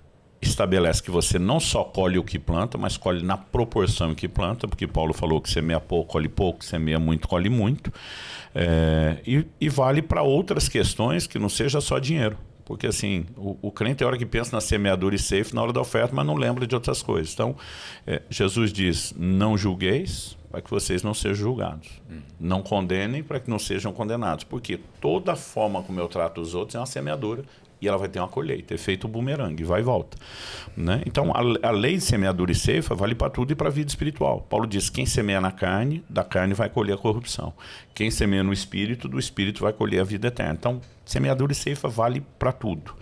Speaker 1: estabelece que você não só colhe o que planta, mas colhe na proporção que planta, porque Paulo falou que semeia pouco, colhe pouco, semeia muito, colhe muito. E vale para outras questões que não seja só dinheiro. Porque assim, o crente tem hora que pensa na semeadura e ceifa na hora da oferta, mas não lembra de outras coisas. Então, Jesus diz, não julgueis, para que vocês não sejam julgados. Não condenem, para que não sejam condenados. Porque toda forma como eu trato os outros é uma semeadura, e ela vai ter uma colheita, efeito bumerangue, vai e volta. Né? Então, a lei de semeadura e ceifa vale para tudo e para a vida espiritual. Paulo diz, quem semeia na carne, da carne vai colher a corrupção. Quem semeia no espírito, do espírito vai colher a vida eterna. Então, semeadura e ceifa vale para tudo.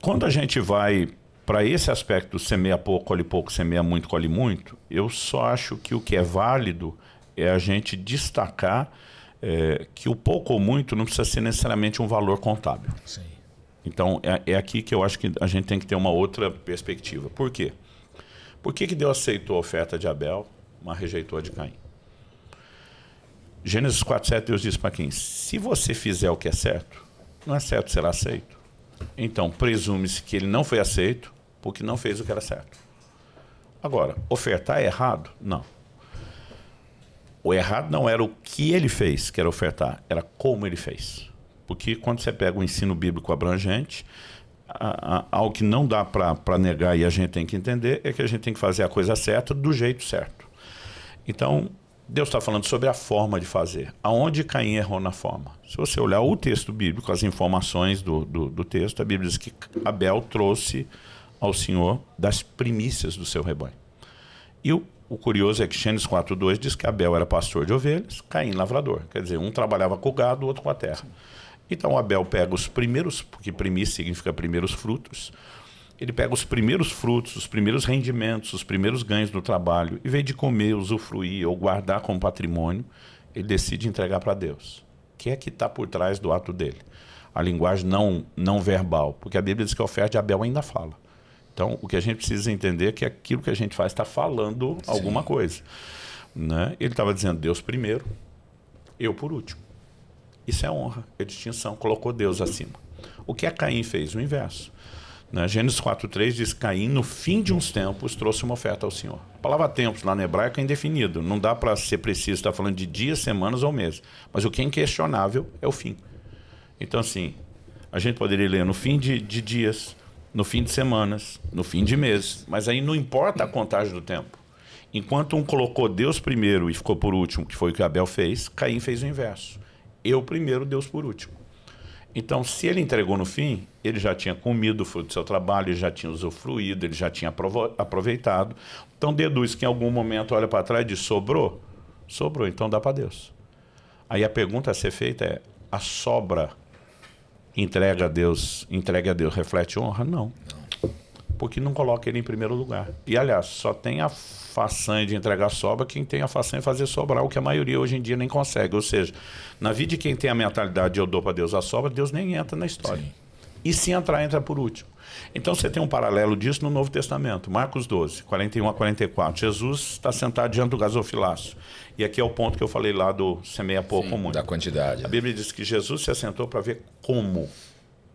Speaker 1: Quando a gente vai para esse aspecto, semeia pouco, semeia muito, colhe muito, eu só acho que o que é válido é a gente destacar que o pouco ou muito não precisa ser necessariamente um valor contábil.
Speaker 2: Sim.
Speaker 1: Então, é aqui que eu acho que a gente tem que ter uma outra perspectiva. Por quê? Por que Deus aceitou a oferta de Abel, mas rejeitou a de Caim? Gênesis 4:7, Deus diz para Caim, se você fizer o que é certo, não é certo, será aceito. Então, presume-se que ele não foi aceito porque não fez o que era certo. Agora, ofertar é errado? Não. O errado não era o que ele fez, que era ofertar, era como ele fez. Porque quando você pega o ensino bíblico abrangente, algo que não dá para negar e a gente tem que entender é que a gente tem que fazer a coisa certa do jeito certo. Então, Deus está falando sobre a forma de fazer. Aonde Caim errou na forma? Se você olhar o texto bíblico, as informações do texto, a Bíblia diz que Abel trouxe ao Senhor das primícias do seu rebanho. E o curioso é que Gênesis 4:2 diz que Abel era pastor de ovelhas, Caim lavrador. Quer dizer, um trabalhava com o gado, o outro com a terra. Então Abel pega os primeiros, porque primícia significa primeiros frutos, ele pega os primeiros frutos, os primeiros rendimentos, os primeiros ganhos do trabalho, e em vez de comer, usufruir ou guardar como patrimônio, ele decide entregar para Deus. O que é que está por trás do ato dele? A linguagem não verbal, porque a Bíblia diz que a oferta de Abel ainda fala. Então, o que a gente precisa entender é que aquilo que a gente faz está falando alguma coisa. Né? Ele estava dizendo, Deus primeiro, eu por último. Isso é honra, é distinção, colocou Deus acima. O que a Caim fez? O inverso. Gênesis 4:3 diz que Caim, no fim de uns tempos, trouxe uma oferta ao Senhor. A palavra tempos lá no hebraico é indefinido. Não dá para ser preciso, está falando de dias, semanas ou meses. Mas o que é inquestionável é o fim. Então, assim, a gente poderia ler no fim de dias, no fim de semanas, no fim de meses. Mas aí não importa a contagem do tempo. Enquanto um colocou Deus primeiro e ficou por último, que foi o que Abel fez, Caim fez o inverso. Eu primeiro, Deus por último. Então, se ele entregou no fim, ele já tinha comido o fruto do seu trabalho, ele já tinha usufruído, ele já tinha aproveitado. Então, deduz que em algum momento olha para trás e diz, sobrou? Sobrou, então dá para Deus. Aí a pergunta a ser feita é, a sobra entregue a Deus, reflete honra? Não. Porque não coloca ele em primeiro lugar. E, aliás, só tem a façanha de entregar sobra quem tem a façanha de fazer sobrar, o que a maioria hoje em dia nem consegue. Ou seja, na vida de quem tem a mentalidade de eu dou para Deus a sobra, Deus nem entra na história. Sim. E se entrar, entra por último. Então você tem um paralelo disso no Novo Testamento. Marcos 12, 41 a 44. Jesus está sentado diante do gasofilaço. E aqui é o ponto que eu falei lá do semeia pouco ou muito.
Speaker 2: Da quantidade.
Speaker 1: A Bíblia diz que Jesus se assentou para ver como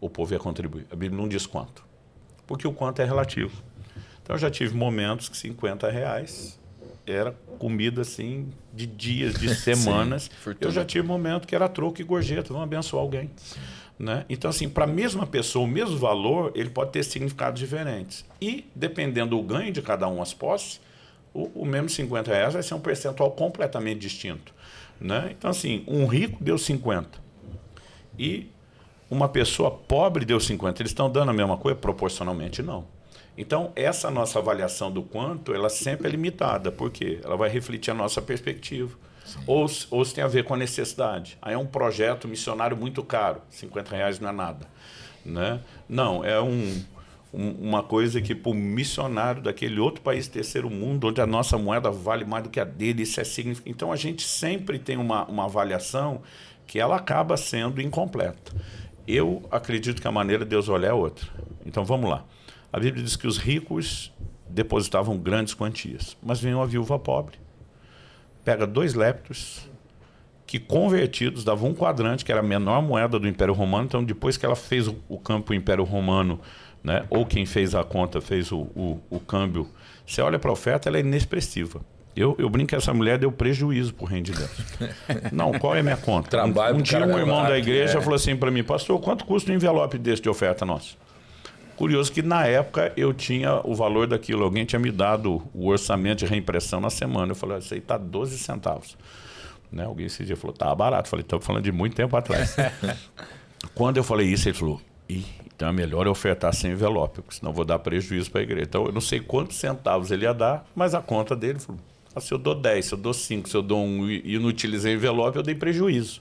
Speaker 1: o povo ia contribuir. A Bíblia não diz quanto. Porque o quanto é relativo. Então, eu já tive momentos que R$50 era comida assim de dias, de semanas. Sim, eu já tive momento que era troco e gorjeta, vamos abençoar alguém. Né? Então, assim, para a mesma pessoa, o mesmo valor, ele pode ter significados diferentes. E, dependendo do ganho de cada um as posses, o mesmo R$50 vai ser um percentual completamente distinto. Né? Então, assim, um rico deu 50. E uma pessoa pobre deu 50. Eles estão dando a mesma coisa? Proporcionalmente, não. Então, essa nossa avaliação do quanto, ela sempre é limitada. Por quê? Ela vai refletir a nossa perspectiva. Ou se tem a ver com a necessidade. Aí é um projeto missionário muito caro. R$50 não é nada. Né? Não, é uma coisa que para o missionário daquele outro país terceiro mundo, onde a nossa moeda vale mais do que a dele, isso é significativo. Então, a gente sempre tem uma avaliação que ela acaba sendo incompleta. Eu acredito que a maneira de Deus olhar é outra. Então, vamos lá. A Bíblia diz que os ricos depositavam grandes quantias, mas vem uma viúva pobre, pega 2 leptos, que convertidos davam um quadrante, que era a menor moeda do Império Romano. Então, depois que ela fez o câmbio para o Império Romano, né, ou quem fez a conta fez o câmbio, você olha para a oferta, ela é inexpressiva. Eu brinco que essa mulher deu prejuízo para o reino de Deus. Não, qual é a minha conta? Um dia um irmão da igreja falou assim para mim, pastor, quanto custa um envelope desse de oferta nossa? Curioso que na época eu tinha o valor daquilo, alguém tinha me dado o orçamento de reimpressão na semana. Eu falei, isso aí está 12 centavos. Né? Alguém esse dia falou, tá barato. Eu falei, estamos falando de muito tempo atrás. Quando eu falei isso, ele falou, então é melhor eu ofertar sem envelope, porque senão eu vou dar prejuízo para a igreja. Então eu não sei quantos centavos ele ia dar, mas a conta dele falou, se eu dou 10, se eu dou 5, se eu dou 1 e não utilizei envelope, eu dei prejuízo.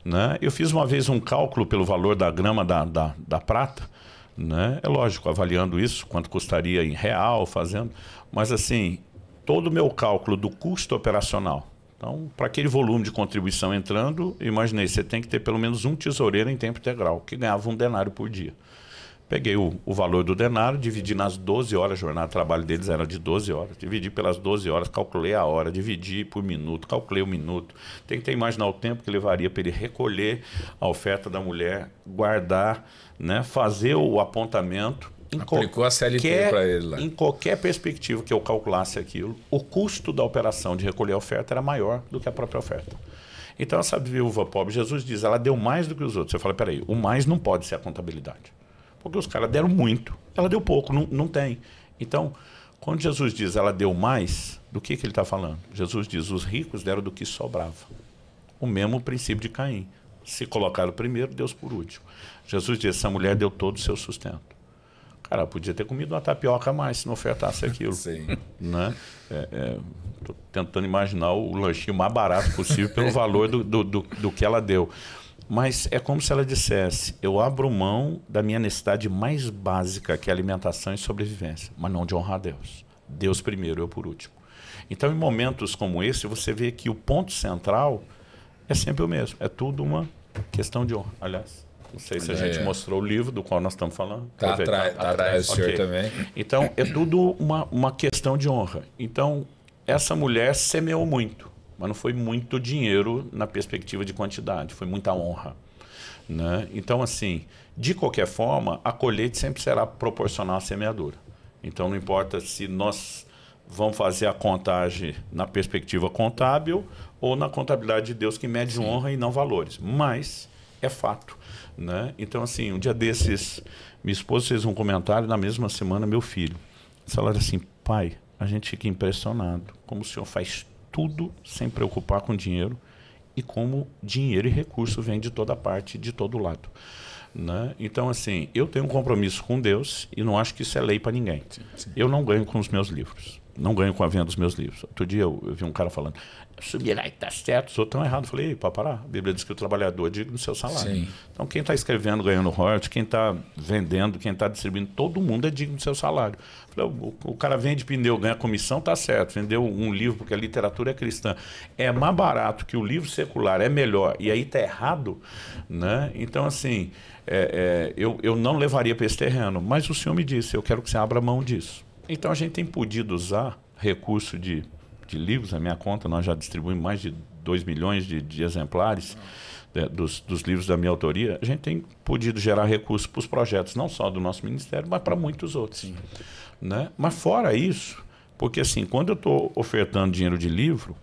Speaker 1: Né? Eu fiz uma vez um cálculo pelo valor da grama da prata, né? É lógico, avaliando isso, quanto custaria em real, fazendo, mas assim, todo o meu cálculo do custo operacional. Então, para aquele volume de contribuição entrando, imaginei, você tem que ter pelo menos um tesoureiro em tempo integral, que ganhava um denário por dia. Peguei o valor do denário, dividi nas 12 horas, a jornada de trabalho deles era de 12 horas. Dividi pelas 12 horas, calculei a hora, dividi por minuto, calculei o minuto. Tentei imaginar o tempo que levaria para ele recolher a oferta da mulher, guardar, né, fazer o apontamento.
Speaker 2: Aplicou a CLT para ele lá.
Speaker 1: Em qualquer perspectiva que eu calculasse aquilo, o custo da operação de recolher a oferta era maior do que a própria oferta. Então, essa viúva pobre, Jesus diz, ela deu mais do que os outros. Você fala, peraí, o mais não pode ser a contabilidade. Porque os caras deram muito, ela deu pouco, não tem. Então, Quando Jesus diz ela deu mais, do que ele está falando? Jesus diz, os ricos deram do que sobrava. O mesmo princípio de Caim. Se colocaram primeiro, Deus por último. Jesus diz, essa mulher deu todo o seu sustento. Cara, podia ter comido uma tapioca a mais se não ofertasse aquilo.
Speaker 2: Sim.
Speaker 1: Né? Tô tentando imaginar o lanchinho mais barato possível pelo valor do que ela deu. Mas é como se ela dissesse, eu abro mão da minha necessidade mais básica, que é alimentação e sobrevivência, mas não de honrar a Deus. Deus primeiro, eu por último. Então, em momentos como esse, você vê que o ponto central é sempre o mesmo. É tudo uma questão de honra. Aliás, não sei se a gente mostrou o livro do qual nós estamos falando.
Speaker 2: Está atrás do senhor também.
Speaker 1: Então, é tudo uma questão de honra. Então, essa mulher semeou muito. Mas não foi muito dinheiro na perspectiva de quantidade, foi muita honra. Né? Então, assim, de qualquer forma, a colheita sempre será proporcional à semeadura. Então, não importa se nós vamos fazer a contagem na perspectiva contábil ou na contabilidade de Deus que mede honra e não valores. Mas é fato. Né? Então, assim, um dia desses, minha esposa fez um comentário, na mesma semana, meu filho. Eles falaram assim, pai, a gente fica impressionado como o senhor faz tudo sem preocupar com dinheiro e como dinheiro e recurso vem de toda parte, de todo lado. Né? Então, assim, eu tenho um compromisso com Deus e não acho que isso é lei para ninguém. Sim. Eu não ganho com os meus livros. Não ganho com a venda dos meus livros. Outro dia eu vi um cara falando, subirá e está certo, os outros estão errados. Eu falei, para parar. A Bíblia diz que o trabalhador é digno do seu salário. Sim. Então, quem está escrevendo ganhando royalties, quem está vendendo, quem está distribuindo, todo mundo é digno do seu salário. Eu falei, o cara vende pneu, ganha comissão, está certo. Vendeu um livro, porque a literatura é cristã. É mais barato que o livro secular, é melhor. E aí está errado. Né? Então, assim, eu não levaria para esse terreno. Mas o senhor me disse, eu quero que você abra mão disso. Então, a gente tem podido usar recurso de livros. Na minha conta, nós já distribuímos mais de 2 milhões de exemplares dos livros da minha autoria. A gente tem podido gerar recursos para os projetos, não só do nosso ministério, mas para muitos outros. Sim. Né? Mas fora isso, porque assim, quando eu estou ofertando dinheiro de livro,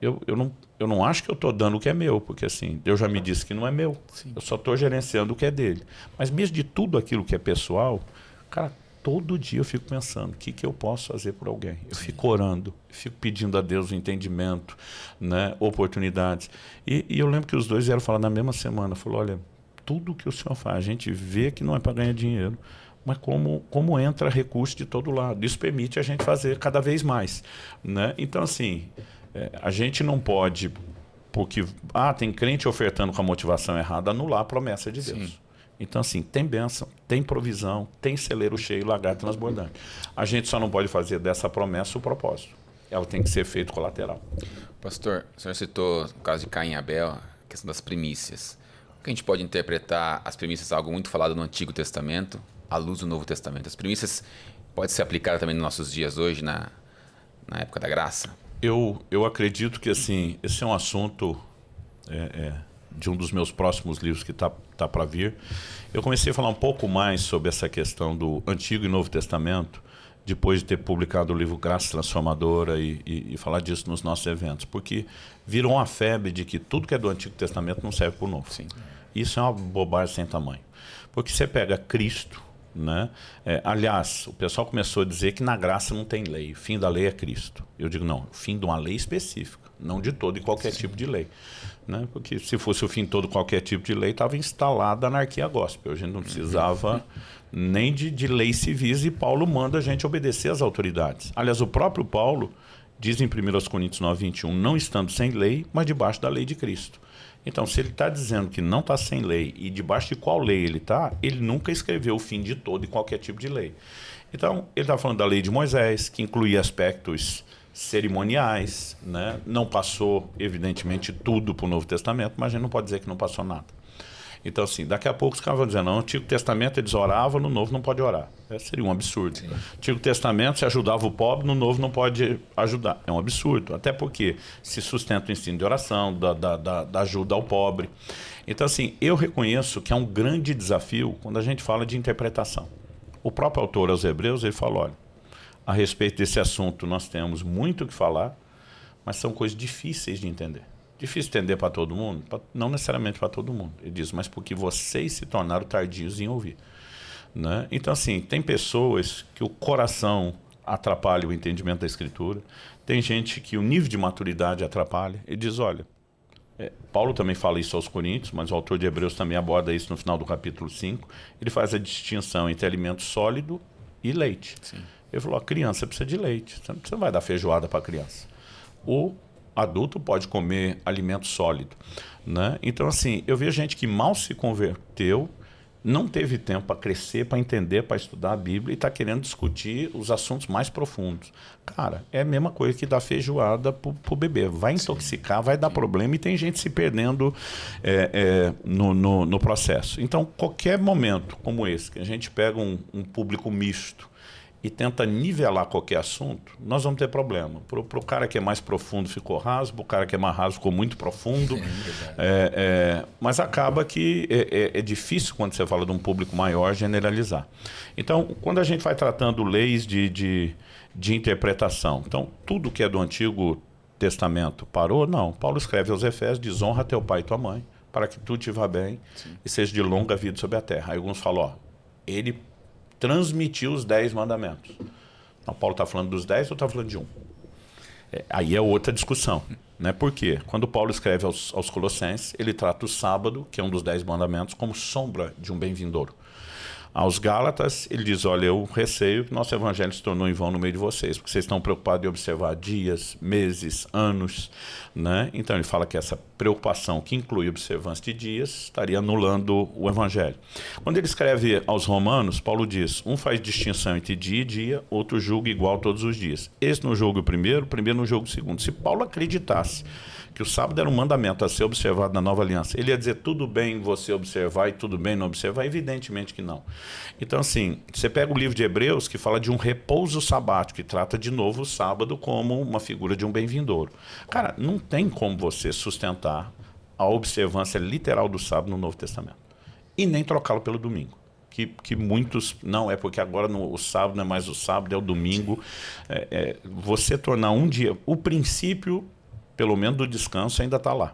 Speaker 1: eu não acho que eu estou dando o que é meu, porque assim, Deus já me disse que não é meu. Sim. Eu só estou gerenciando o que é dele. Mas mesmo de tudo aquilo que é pessoal, cara, todo dia eu fico pensando, o que eu posso fazer por alguém? Eu fico orando, fico pedindo a Deus o entendimento, né, oportunidades. E eu lembro que os dois vieram falar na mesma semana, falou, olha, tudo que o senhor faz, a gente vê que não é para ganhar dinheiro, mas como entra recurso de todo lado. Isso permite a gente fazer cada vez mais. Né? Então, assim, a gente não pode, porque tem crente ofertando com a motivação errada, anular a promessa de Deus. Sim. Então, assim, tem bênção, tem provisão, tem celeiro cheio, lagarto transbordante. A gente só não pode fazer dessa promessa o propósito. Ela tem que ser feita colateral.
Speaker 3: Pastor, o senhor citou o caso de Caim e Abel, a questão das primícias. O que a gente pode interpretar as primícias, algo muito falado no Antigo Testamento, à luz do Novo Testamento? As primícias podem ser aplicadas também nos nossos dias hoje, na época da graça?
Speaker 1: Eu acredito que, assim, esse é um assunto... de um dos meus próximos livros que está para vir. Eu comecei a falar um pouco mais sobre essa questão do Antigo e Novo Testamento, depois de ter publicado o livro Graça Transformadora e falar disso nos nossos eventos, porque virou uma febre de que tudo que é do Antigo Testamento não serve para o Novo. Sim. Isso é uma bobagem sem tamanho. Porque você pega Cristo, né? Aliás, o pessoal começou a dizer que na graça não tem lei, o fim da lei é Cristo. Eu digo, não, o fim de uma lei específica, não de todo e qualquer tipo de lei. Né? Porque se fosse o fim de todo qualquer tipo de lei, estava instalada a anarquia gospel. A gente não precisava nem de leis civis e Paulo manda a gente obedecer às autoridades. Aliás, o próprio Paulo diz em 1 Coríntios 9:21, não estando sem lei, mas debaixo da lei de Cristo. Então, se ele está dizendo que não está sem lei e debaixo de qual lei ele está, ele nunca escreveu o fim de todo e qualquer tipo de lei. Então, ele está falando da lei de Moisés, que incluía aspectos cerimoniais, né? Não passou, evidentemente, tudo para o Novo Testamento, mas a gente não pode dizer que não passou nada. Então, assim, daqui a pouco os caras vão dizer, não, no Antigo Testamento eles oravam, no Novo não pode orar. Seria um absurdo. Sim. No Antigo Testamento se ajudava o pobre, no Novo não pode ajudar. É um absurdo, até porque se sustenta o ensino de oração, da ajuda ao pobre. Então, assim, eu reconheço que é um grande desafio quando a gente fala de interpretação. O próprio autor aos Hebreus, ele fala, olha, a respeito desse assunto nós temos muito o que falar, mas são coisas difíceis de entender. Difícil entender para todo mundo? Não necessariamente para todo mundo. Ele diz, mas porque vocês se tornaram tardios em ouvir. Né? Então, assim, tem pessoas que o coração atrapalha o entendimento da Escritura. Tem gente que o nível de maturidade atrapalha. Ele diz, olha, Paulo também fala isso aos Coríntios, mas o autor de Hebreus também aborda isso no final do capítulo 5. Ele faz a distinção entre alimento sólido e leite.
Speaker 3: Sim.
Speaker 1: Ele falou, a criança precisa de leite, você não vai dar feijoada para a criança. O adulto pode comer alimento sólido, né? Então, assim, eu vejo gente que mal se converteu, não teve tempo para crescer, para entender, para estudar a Bíblia e está querendo discutir os assuntos mais profundos. Cara, é a mesma coisa que dar feijoada para o bebê. Vai intoxicar, vai dar problema e tem gente se perdendo no processo. Então, qualquer momento como esse, que a gente pega um público misto e tenta nivelar qualquer assunto, nós vamos ter problema. Para o cara que é mais profundo ficou raso, para o cara que é mais raso ficou muito profundo. Mas acaba que é difícil, quando você fala de um público maior, generalizar. Então, quando a gente vai tratando leis de interpretação, então, tudo que é do Antigo Testamento parou? Não. Paulo escreve aos Efésios, diz, honra teu pai e tua mãe, para que tudo te vá bem e seja de longa vida sobre a terra. Aí alguns falam, ó, ele transmitiu os 10 mandamentos. Então, Paulo está falando dos 10 ou está falando de um? Aí é outra discussão, né? Por quê? Quando Paulo escreve aos Colossenses, ele trata o sábado, que é um dos 10 mandamentos, como sombra de um bem vindouro. Aos Gálatas, ele diz, olha, eu receio que nosso evangelho se tornou em vão no meio de vocês, porque vocês estão preocupados em observar dias, meses, anos, né? Então ele fala que essa preocupação, que inclui observância de dias, estaria anulando o evangelho. Quando ele escreve aos Romanos, Paulo diz, um faz distinção entre dia e dia, outro julga igual todos os dias. Esse não julga o primeiro não julga o segundo. Se Paulo acreditasse que o sábado era um mandamento a ser observado na nova aliança, ele ia dizer tudo bem você observar e tudo bem não observar? Evidentemente que não. Então, assim, você pega o livro de Hebreus, que fala de um repouso sabático, que trata de novo o sábado como uma figura de um bem vindouro. Cara, não tem como você sustentar a observância literal do sábado no Novo Testamento. E nem trocá-lo pelo domingo. Que muitos, não, é porque agora o sábado não é mais o sábado, é o domingo. Você tornar um dia, o princípio, pelo menos do descanso, ainda está lá.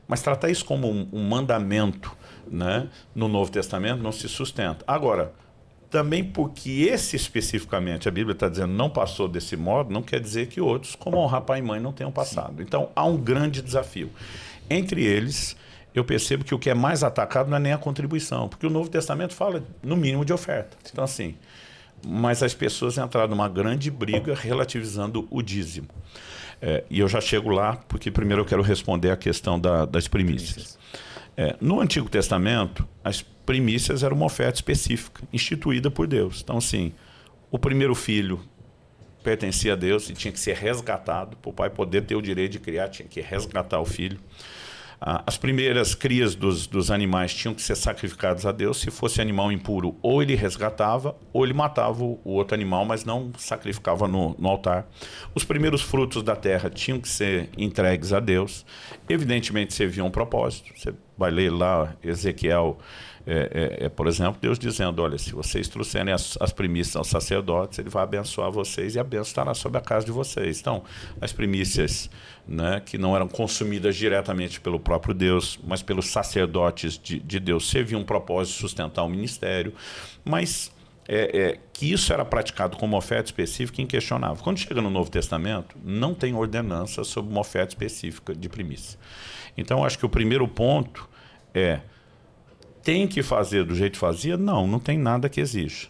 Speaker 1: Mas tratar isso como um mandamento, né, no Novo Testamento não se sustenta. Agora, também porque esse especificamente, a Bíblia está dizendo, não passou desse modo, não quer dizer que outros, como honrar pai e mãe, não tenham passado. Sim. Então, há um grande desafio. Entre eles, eu percebo que o que é mais atacado não é nem a contribuição, porque o Novo Testamento fala, no mínimo, de oferta. Sim. Então, assim, mas as pessoas entraram numa grande briga relativizando o dízimo. E eu já chego lá, porque primeiro eu quero responder a questão das primícias. No Antigo Testamento, as primícias eram uma oferta específica, instituída por Deus. Então, assim, o primeiro filho pertencia a Deus e tinha que ser resgatado. Para o pai poder ter o direito de criar, tinha que resgatar o filho. As primeiras crias dos animais tinham que ser sacrificadas a Deus. Se fosse animal impuro, ou ele resgatava, ou ele matava o outro animal, mas não sacrificava no altar. Os primeiros frutos da terra tinham que ser entregues a Deus. Evidentemente, serviam um propósito. Você vai ler lá Ezequiel, por exemplo, Deus dizendo, olha, se vocês trouxerem as primícias aos sacerdotes, ele vai abençoar vocês e a bênção estará sobre a casa de vocês. Então, as primícias, né, que não eram consumidas diretamente pelo próprio Deus, mas pelos sacerdotes de Deus, serviam um propósito de sustentar o ministério, mas que isso era praticado como oferta específica inquestionável. Quando chega no Novo Testamento, não tem ordenança sobre uma oferta específica de primícia. Então, acho que o primeiro ponto tem que fazer do jeito que fazia? Não tem nada que exija.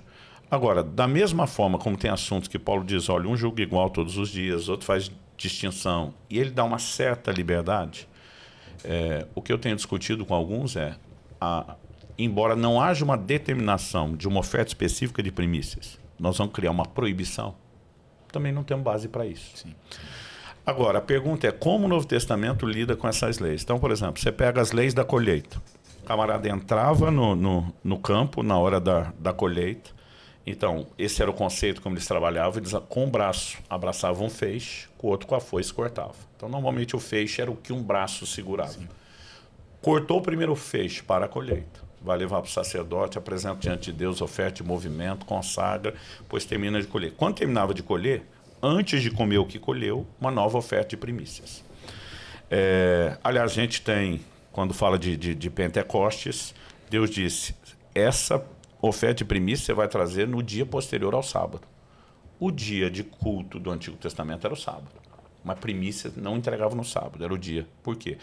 Speaker 1: Agora, da mesma forma como tem assuntos que Paulo diz, olha, um julga igual todos os dias, outro faz distinção, e ele dá uma certa liberdade, o que eu tenho discutido com alguns embora não haja uma determinação de uma oferta específica de primícias, nós vamos criar uma proibição, também não temos base para isso. Sim. Agora, a pergunta é como o Novo Testamento lida com essas leis. Então, por exemplo, você pega as leis da colheita. O camarada entrava no campo na hora da colheita. Então, esse era o conceito como eles trabalhavam. Eles com o braço abraçavam um feixe, com o outro com a foice cortava. Então, normalmente o feixe era o que um braço segurava. Sim. Cortou o primeiro feixe para a colheita. Vai levar para o sacerdote, apresenta diante de Deus, oferta de movimento, consagra, depois termina de colher. Quando terminava de colher, antes de comer o que colheu, uma nova oferta de primícias. Aliás, a gente tem, quando fala de Pentecostes, Deus disse, essa oferta de primícia você vai trazer no dia posterior ao sábado. O dia de culto do Antigo Testamento era o sábado. Uma primícia não entregava no sábado, era o dia. Por quê?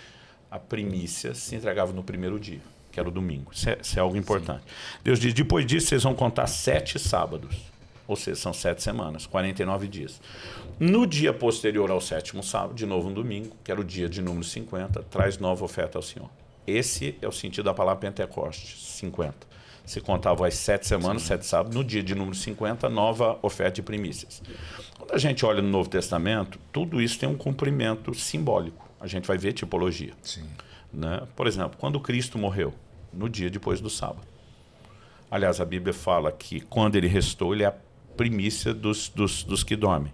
Speaker 1: A primícia se entregava no primeiro dia, que era o domingo. Isso é algo importante. Sim. Deus diz, depois disso vocês vão contar 7 sábados. Ou seja, são 7 semanas, 49 dias. No dia posterior ao 7º sábado, de novo um domingo, que era o dia de número 50, traz nova oferta ao Senhor. Esse é o sentido da palavra Pentecostes, 50. Se contava as 7 semanas, 7 sábados, no dia de número 50, nova oferta de primícias. Quando a gente olha no Novo Testamento, tudo isso tem um cumprimento simbólico. A gente vai ver tipologia.
Speaker 2: Sim.
Speaker 1: Né? Por exemplo, quando Cristo morreu, no dia depois do sábado. Aliás, a Bíblia fala que quando ele restou, ele é a primícia dos que dormem.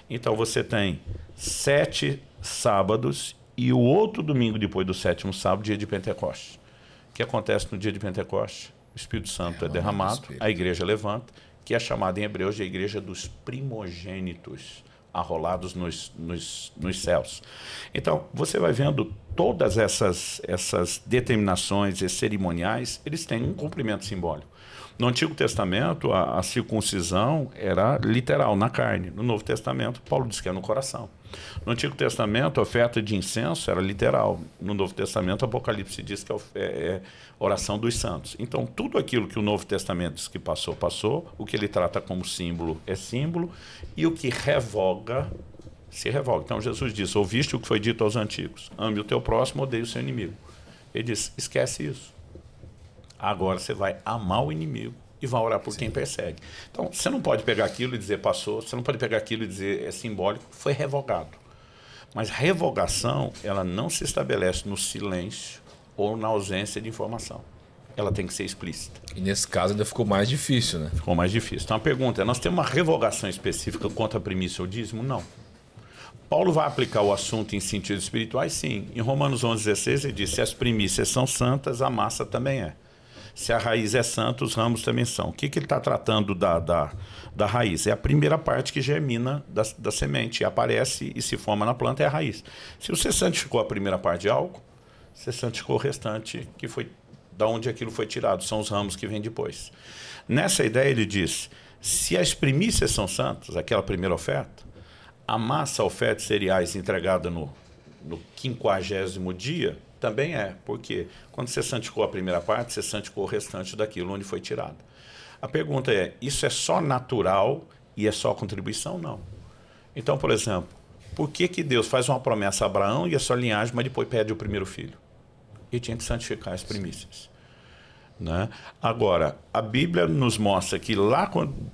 Speaker 1: Então você tem 7 sábados e o outro domingo depois do 7º sábado, dia de Pentecostes. O que acontece no dia de Pentecostes? O Espírito Santo é derramado, a igreja levanta, que é chamada em Hebreus de a igreja dos primogênitos, arrolados nos céus. Então, você vai vendo todas essas determinações e cerimoniais, eles têm um cumprimento simbólico. No Antigo Testamento, a circuncisão era literal, na carne. No Novo Testamento, Paulo diz que é no coração. No Antigo Testamento, a oferta de incenso era literal. No Novo Testamento, Apocalipse diz que é oração dos santos. Então, tudo aquilo que o Novo Testamento diz que passou, passou. O que ele trata como símbolo é símbolo. E o que revoga, se revoga. Então, Jesus diz, ouviste o que foi dito aos antigos. Ame o teu próximo, odeie o seu inimigo. Ele diz, esquece isso. Agora você vai amar o inimigo e vai orar por quem persegue. Então, você não pode pegar aquilo e dizer passou, você não pode pegar aquilo e dizer é simbólico, foi revogado. Mas revogação, ela não se estabelece no silêncio ou na ausência de informação. Ela tem que ser explícita.
Speaker 2: E nesse caso ainda ficou mais difícil, né?
Speaker 1: Ficou mais difícil. Então a pergunta é, nós temos uma revogação específica contra a primícia ou dízimo? Não. Paulo vai aplicar o assunto em sentidos espirituais? Sim. Em Romanos 11,16 ele diz, se as primícias são santas, a massa também é. Se a raiz é santa, os ramos também são. O que ele está tratando da raiz? É a primeira parte que germina da semente, aparece e se forma na planta, é a raiz. Se você santificou a primeira parte de algo, você santificou o restante, que foi da onde aquilo foi tirado, são os ramos que vêm depois. Nessa ideia ele diz, se as primícias são santas, aquela primeira oferta, a massa, a oferta de cereais entregada no 50º dia, também é, porque quando você santificou a primeira parte, você santificou o restante daquilo onde foi tirado. A pergunta é, isso é só natural e é só contribuição? Não. Então, por exemplo, por que Deus faz uma promessa a Abraão e a sua linhagem, mas depois pede o primeiro filho? Ele tinha que santificar as primícias. Né? Agora, a Bíblia nos mostra que lá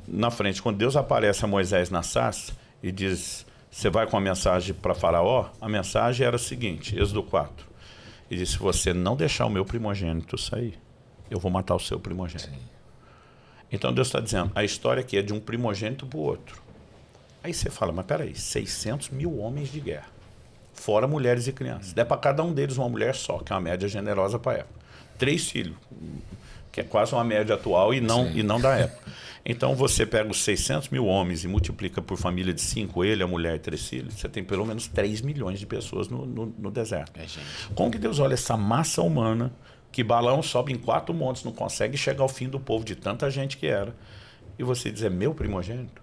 Speaker 1: na frente, quando Deus aparece a Moisés na sarça e diz, você vai com a mensagem para Faraó, a mensagem era a seguinte, Êxodo 4. Ele disse, se você não deixar o meu primogênito sair, eu vou matar o seu primogênito. Sim. Então Deus está dizendo, a história aqui é de um primogênito para o outro. Aí você fala, mas peraí, 600 mil homens de guerra, fora mulheres e crianças. Der para cada um deles uma mulher só, que é uma média generosa para a época. 3 filhos, que é quase uma média atual e não da época. Então você pega os 600 mil homens e multiplica por família de 5, ele, a mulher e 3 filhos, você tem pelo menos 3 milhões de pessoas no deserto. Como que Deus olha essa massa humana, que Balaão sobe em 4 montes, não consegue chegar ao fim do povo de tanta gente que era, e você diz, é meu primogênito?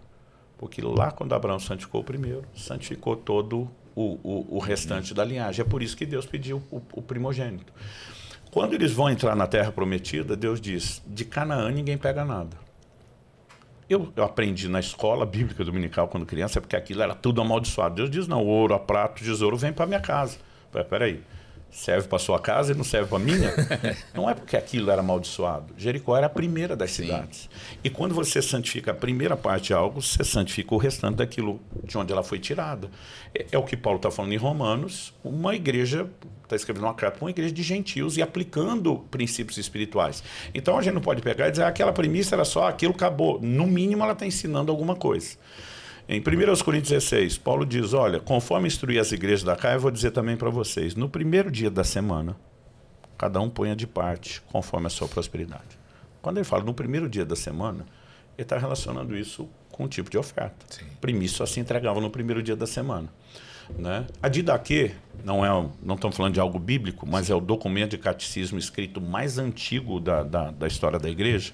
Speaker 1: Porque lá quando Abraão santificou o primeiro, santificou todo o restante da linhagem. É por isso que Deus pediu o primogênito. Quando eles vão entrar na terra prometida, Deus diz, de Canaã ninguém pega nada. Eu aprendi na escola bíblica dominical quando criança, porque aquilo era tudo amaldiçoado. Deus diz, não, o ouro, a prata, o tesouro vem para minha casa. Peraí, serve para sua casa e não serve para minha? Não é porque aquilo era amaldiçoado. Jericó era a primeira das cidades. E quando você santifica a primeira parte de algo, você santifica o restante daquilo de onde ela foi tirada. É o que Paulo está falando em Romanos, uma igreja, está escrevendo uma carta para uma igreja de gentios e aplicando princípios espirituais. Então a gente não pode pegar e dizer, aquela premissa era só aquilo, acabou. No mínimo ela está ensinando alguma coisa. Em 1 Coríntios 16, Paulo diz, olha, conforme instruí as igrejas da Caia, eu vou dizer também para vocês, no primeiro dia da semana, cada um ponha de parte, conforme a sua prosperidade. Quando ele fala no primeiro dia da semana, ele está relacionando isso com o tipo de oferta. Sim. Primícia só se entregava no primeiro dia da semana. Né? A didaquê, não estamos falando de algo bíblico, mas é o documento de catecismo escrito mais antigo da história da igreja,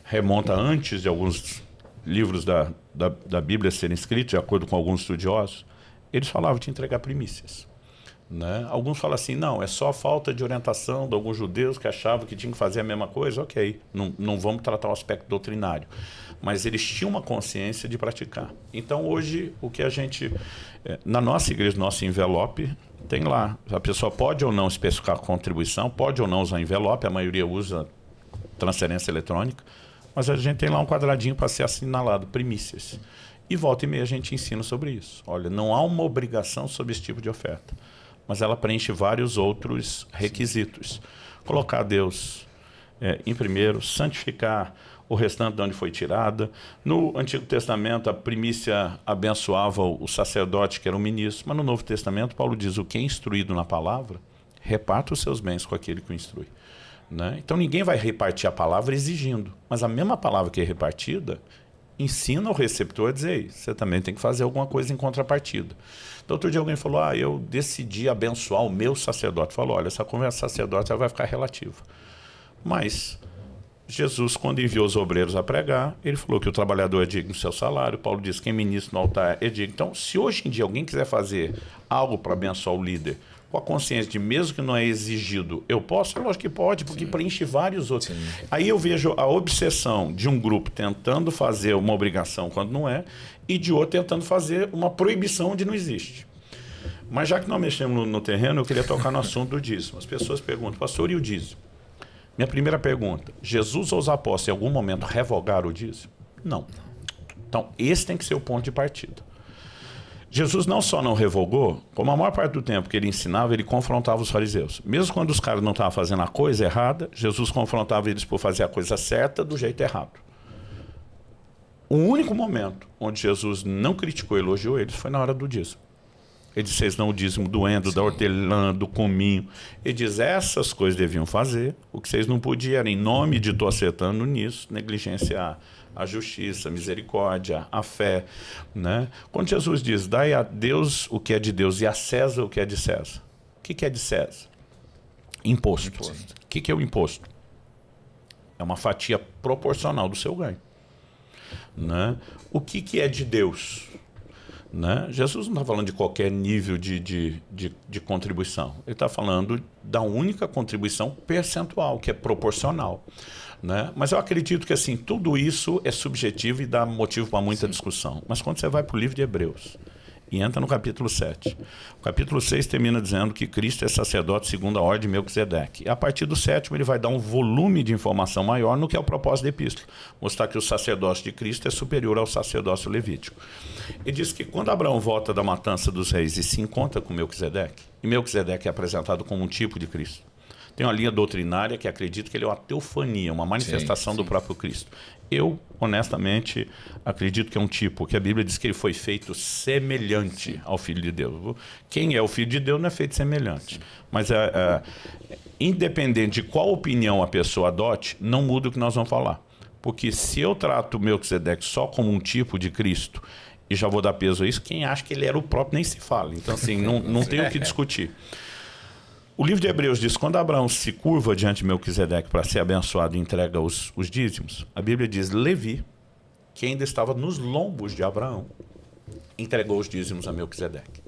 Speaker 1: remonta antes de alguns livros da Bíblia serem escritos, de acordo com alguns estudiosos, eles falavam de entregar primícias. Né? Alguns falam assim, não, é só falta de orientação de alguns judeus que achavam que tinham que fazer a mesma coisa. Ok, não vamos tratar o aspecto doutrinário. Mas eles tinham uma consciência de praticar. Então hoje, o que a gente, na nossa igreja, nosso envelope, tem lá, a pessoa pode ou não especificar contribuição, pode ou não usar envelope, a maioria usa transferência eletrônica, mas a gente tem lá um quadradinho para ser assinalado, primícias. E volta e meia a gente ensina sobre isso. Olha, não há uma obrigação sobre esse tipo de oferta, mas ela preenche vários outros requisitos. Colocar Deus em primeiro, santificar o restante de onde foi tirada. No Antigo Testamento, a primícia abençoava o sacerdote, que era o ministro, mas no Novo Testamento, Paulo diz, o que é instruído na palavra, reparta os seus bens com aquele que o instrui. Né? Então ninguém vai repartir a palavra exigindo, mas a mesma palavra que é repartida, ensina o receptor a dizer, você também tem que fazer alguma coisa em contrapartida. Então, outro dia alguém falou, eu decidi abençoar o meu sacerdote. Falou, olha, essa conversa sacerdote ela vai ficar relativa. Mas Jesus, quando enviou os obreiros a pregar, ele falou que o trabalhador é digno do seu salário. Paulo diz que quem ministra no altar é digno. Então, se hoje em dia alguém quiser fazer algo para abençoar o líder, com a consciência de mesmo que não é exigido, eu posso? Lógico que pode, porque preenche vários outros. Sim. Aí eu vejo a obsessão de um grupo tentando fazer uma obrigação quando não é, e de outro tentando fazer uma proibição onde não existe. Mas já que nós mexemos no terreno, eu queria tocar no assunto do dízimo. As pessoas perguntam, pastor, e o dízimo? Minha primeira pergunta, Jesus ou os apóstolos em algum momento revogaram o dízimo? Não. Então, esse tem que ser o ponto de partida. Jesus não só não revogou, como a maior parte do tempo que ele ensinava, ele confrontava os fariseus. Mesmo quando os caras não estavam fazendo a coisa errada, Jesus confrontava eles por fazer a coisa certa do jeito errado. O único momento onde Jesus não criticou e elogiou eles foi na hora do dízimo. Ele diz, vocês dão o dízimo do endo, da hortelã, do cominho. Ele diz, essas coisas deviam fazer, o que vocês não podiam era, em nome de estou acertando nisso, negligenciar a justiça, a misericórdia, a fé. Né? Quando Jesus diz, dai a Deus o que é de Deus e a César o que é de César. O que é de César? Imposto. O que é o imposto? É uma fatia proporcional do seu ganho. Né? O que é de Deus? Né? Jesus não está falando de qualquer nível de contribuição. Ele está falando da única contribuição percentual, que é proporcional. Né? Mas eu acredito que assim, tudo isso é subjetivo e dá motivo para muita discussão. Mas quando você vai para o livro de Hebreus e entra no capítulo 7, o capítulo 6 termina dizendo que Cristo é sacerdote segundo a ordem de Melquisedeque. E a partir do 7º ele vai dar um volume de informação maior no que é o propósito da epístola. Mostrar que o sacerdócio de Cristo é superior ao sacerdócio levítico. Ele diz que quando Abraão volta da matança dos reis e se encontra com Melquisedeque, e Melquisedeque é apresentado como um tipo de Cristo. Tem uma linha doutrinária que acredita que ele é uma teofania, uma manifestação do próprio Cristo. Eu, honestamente, acredito que é um tipo, que a Bíblia diz que ele foi feito semelhante ao Filho de Deus. Quem é o Filho de Deus não é feito semelhante. Mas, independente de qual opinião a pessoa adote, não muda o que nós vamos falar. Porque se eu trato Melquisedeque só como um tipo de Cristo, e já vou dar peso a isso, quem acha que ele era o próprio nem se fala. Então, assim, não tem o que discutir. O livro de Hebreus diz, quando Abraão se curva diante de Melquisedeque para ser abençoado e entrega os dízimos, a Bíblia diz, Levi, que ainda estava nos lombos de Abraão, entregou os dízimos a Melquisedeque.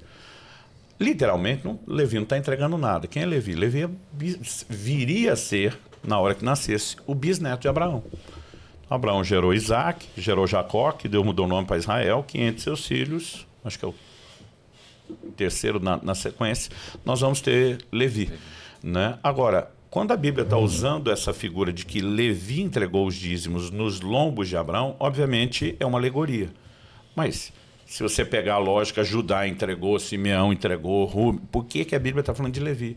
Speaker 1: Literalmente, Levi não está entregando nada. Quem é Levi? Levi viria a ser, na hora que nascesse, o bisneto de Abraão. Abraão gerou Isaac, gerou Jacó, que Deus mudou o nome para Israel, que entre seus filhos, acho que é o terceiro na sequência, nós vamos ter Levi. Né? Agora, quando a Bíblia está usando essa figura de que Levi entregou os dízimos nos lombos de Abraão, obviamente é uma alegoria. Mas, se você pegar a lógica, Judá entregou, Simeão entregou, Rubem, por que a Bíblia está falando de Levi?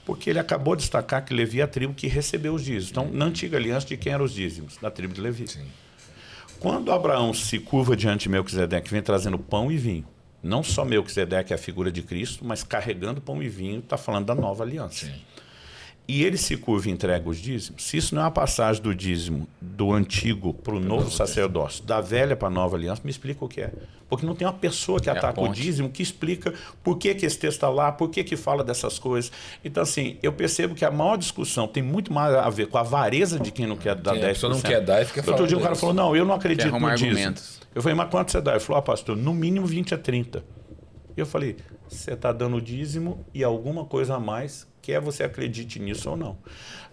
Speaker 1: Porque ele acabou de destacar que Levi é a tribo que recebeu os dízimos. Então, na antiga aliança, de quem eram os dízimos? Da tribo de Levi. Sim. Quando Abraão se curva diante de Melquisedeque, vem trazendo pão e vinho, não só Melquisedeque é a figura de Cristo, mas carregando pão e vinho, está falando da nova aliança. Sim. e ele se curva e entrega os dízimos, se isso não é uma passagem do dízimo do antigo para o novo sacerdócio, da velha para a nova aliança, me explica o que é. Porque não tem uma pessoa que ataca o dízimo que explica por que esse texto está lá, por que fala dessas coisas. Então, assim, eu percebo que a maior discussão tem muito mais a ver com a avareza de quem não quer dar 10%. A pessoa
Speaker 2: não quer dar e fica falando.
Speaker 1: Outro dia o cara falou, não, eu não acredito no dízimo.
Speaker 3: Argumentos.
Speaker 1: Eu falei, mas quanto você dá? Ele falou, pastor, no mínimo 20 a 30. Eu falei, você está dando dízimo e alguma coisa a mais, quer você acredite nisso ou não.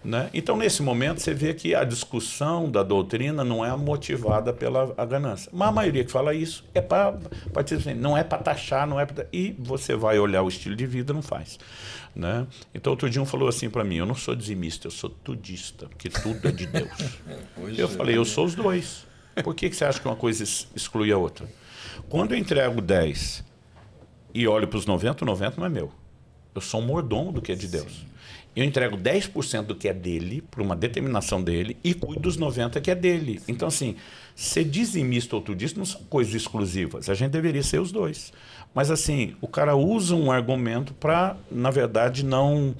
Speaker 1: Né? Então, nesse momento, você vê que a discussão da doutrina não é motivada pela ganância. Mas a maioria que fala isso é para dizer assim, não é para taxar, não é pra... E você vai olhar o estilo de vida, não faz. Né? Então, outro dia um falou assim para mim, eu não sou dizimista, eu sou tudista, porque tudo é de Deus. Eu falei, eu sou os dois. Por que você acha que uma coisa exclui a outra? Quando eu entrego 10 e olho para os 90, o 90 não é meu. Eu sou um mordomo do que é de Deus. Sim. Eu entrego 10% do que é dele, por uma determinação dele, e cuido dos 90% que é dele. Sim. Então, assim, ser dizimista ou tudista não são coisas exclusivas. A gente deveria ser os dois. Mas, assim, o cara usa um argumento para, na verdade, não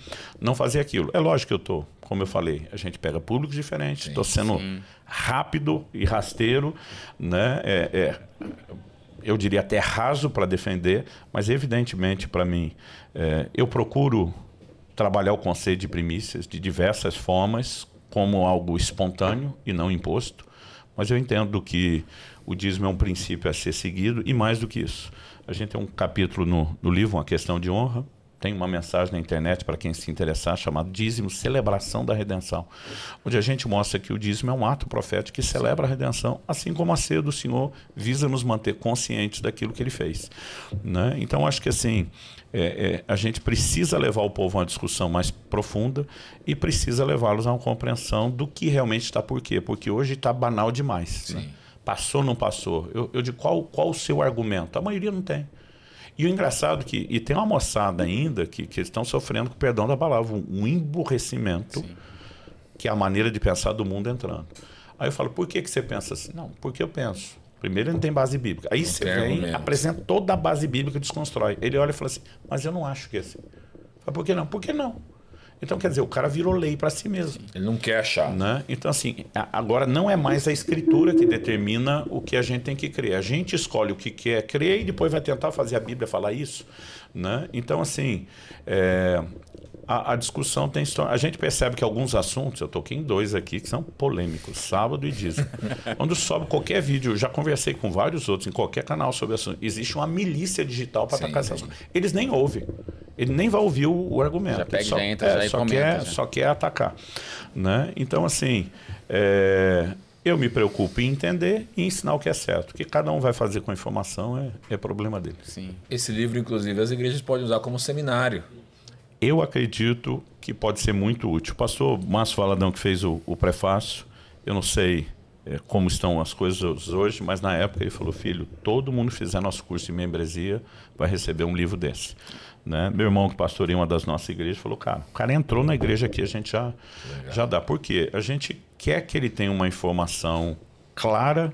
Speaker 1: fazer aquilo. É lógico que eu estou, como eu falei, a gente pega públicos diferentes, estou sendo rápido e rasteiro, né? Eu diria até raso para defender, mas evidentemente para mim, eu procuro trabalhar o conceito de primícias de diversas formas, como algo espontâneo e não imposto, mas eu entendo que o dízimo é um princípio a ser seguido e mais do que isso. A gente tem um capítulo no livro, Uma Questão de Honra, tem uma mensagem na internet para quem se interessar, chamado Dízimo, Celebração da Redenção, onde a gente mostra que o dízimo é um ato profético que celebra a redenção, assim como a ceia do Senhor visa nos manter conscientes daquilo que Ele fez. Né? Então, acho que assim, a gente precisa levar o povo a uma discussão mais profunda e precisa levá-los a uma compreensão do que realmente está por quê, porque hoje está banal demais. Né? Passou ou não passou? Eu digo, qual o seu argumento? A maioria não tem. E o engraçado é que e tem uma moçada ainda que estão sofrendo, com o perdão da palavra, um emburrecimento, que é a maneira de pensar do mundo entrando. Aí eu falo, por que você pensa assim? Não, porque eu penso. Primeiro, ele não tem base bíblica. Aí você vem, apresenta toda a base bíblica e desconstrói. Ele olha e fala assim, mas eu não acho que é assim. Fala, por que não? Por que não? Então, quer dizer, o cara virou lei para si mesmo.
Speaker 2: Ele não quer achar.
Speaker 1: Né? Então, assim, agora não é mais a escritura que determina o que a gente tem que crer. A gente escolhe o que quer crer e depois vai tentar fazer a Bíblia falar isso. Né? Então, assim, a discussão tem... A gente percebe que alguns assuntos, eu toquei em 2 aqui, que são polêmicos, sábado e dízimo. Quando sobe qualquer vídeo, eu já conversei com vários outros, em qualquer canal sobre assunto, existe uma milícia digital para atacar essas coisas. Eles nem ouvem. Ele nem vai ouvir o argumento.
Speaker 3: Já pega, já entra, já comenta.
Speaker 1: Só quer atacar. Né? Então, assim, eu me preocupo em entender e ensinar o que é certo. O que cada um vai fazer com a informação é problema dele.
Speaker 3: Sim.
Speaker 2: Esse livro, inclusive, as igrejas podem usar como seminário.
Speaker 1: Eu acredito que pode ser muito útil. O pastor Márcio Valadão, que fez o prefácio, eu não sei como estão as coisas hoje, mas na época ele falou, filho, todo mundo que fizer nosso curso de membresia vai receber um livro desse. Né? Meu irmão, que pastoreia uma das nossas igrejas, falou, cara, o cara entrou na igreja aqui, a gente já dá. Por quê? A gente quer que ele tenha uma informação clara,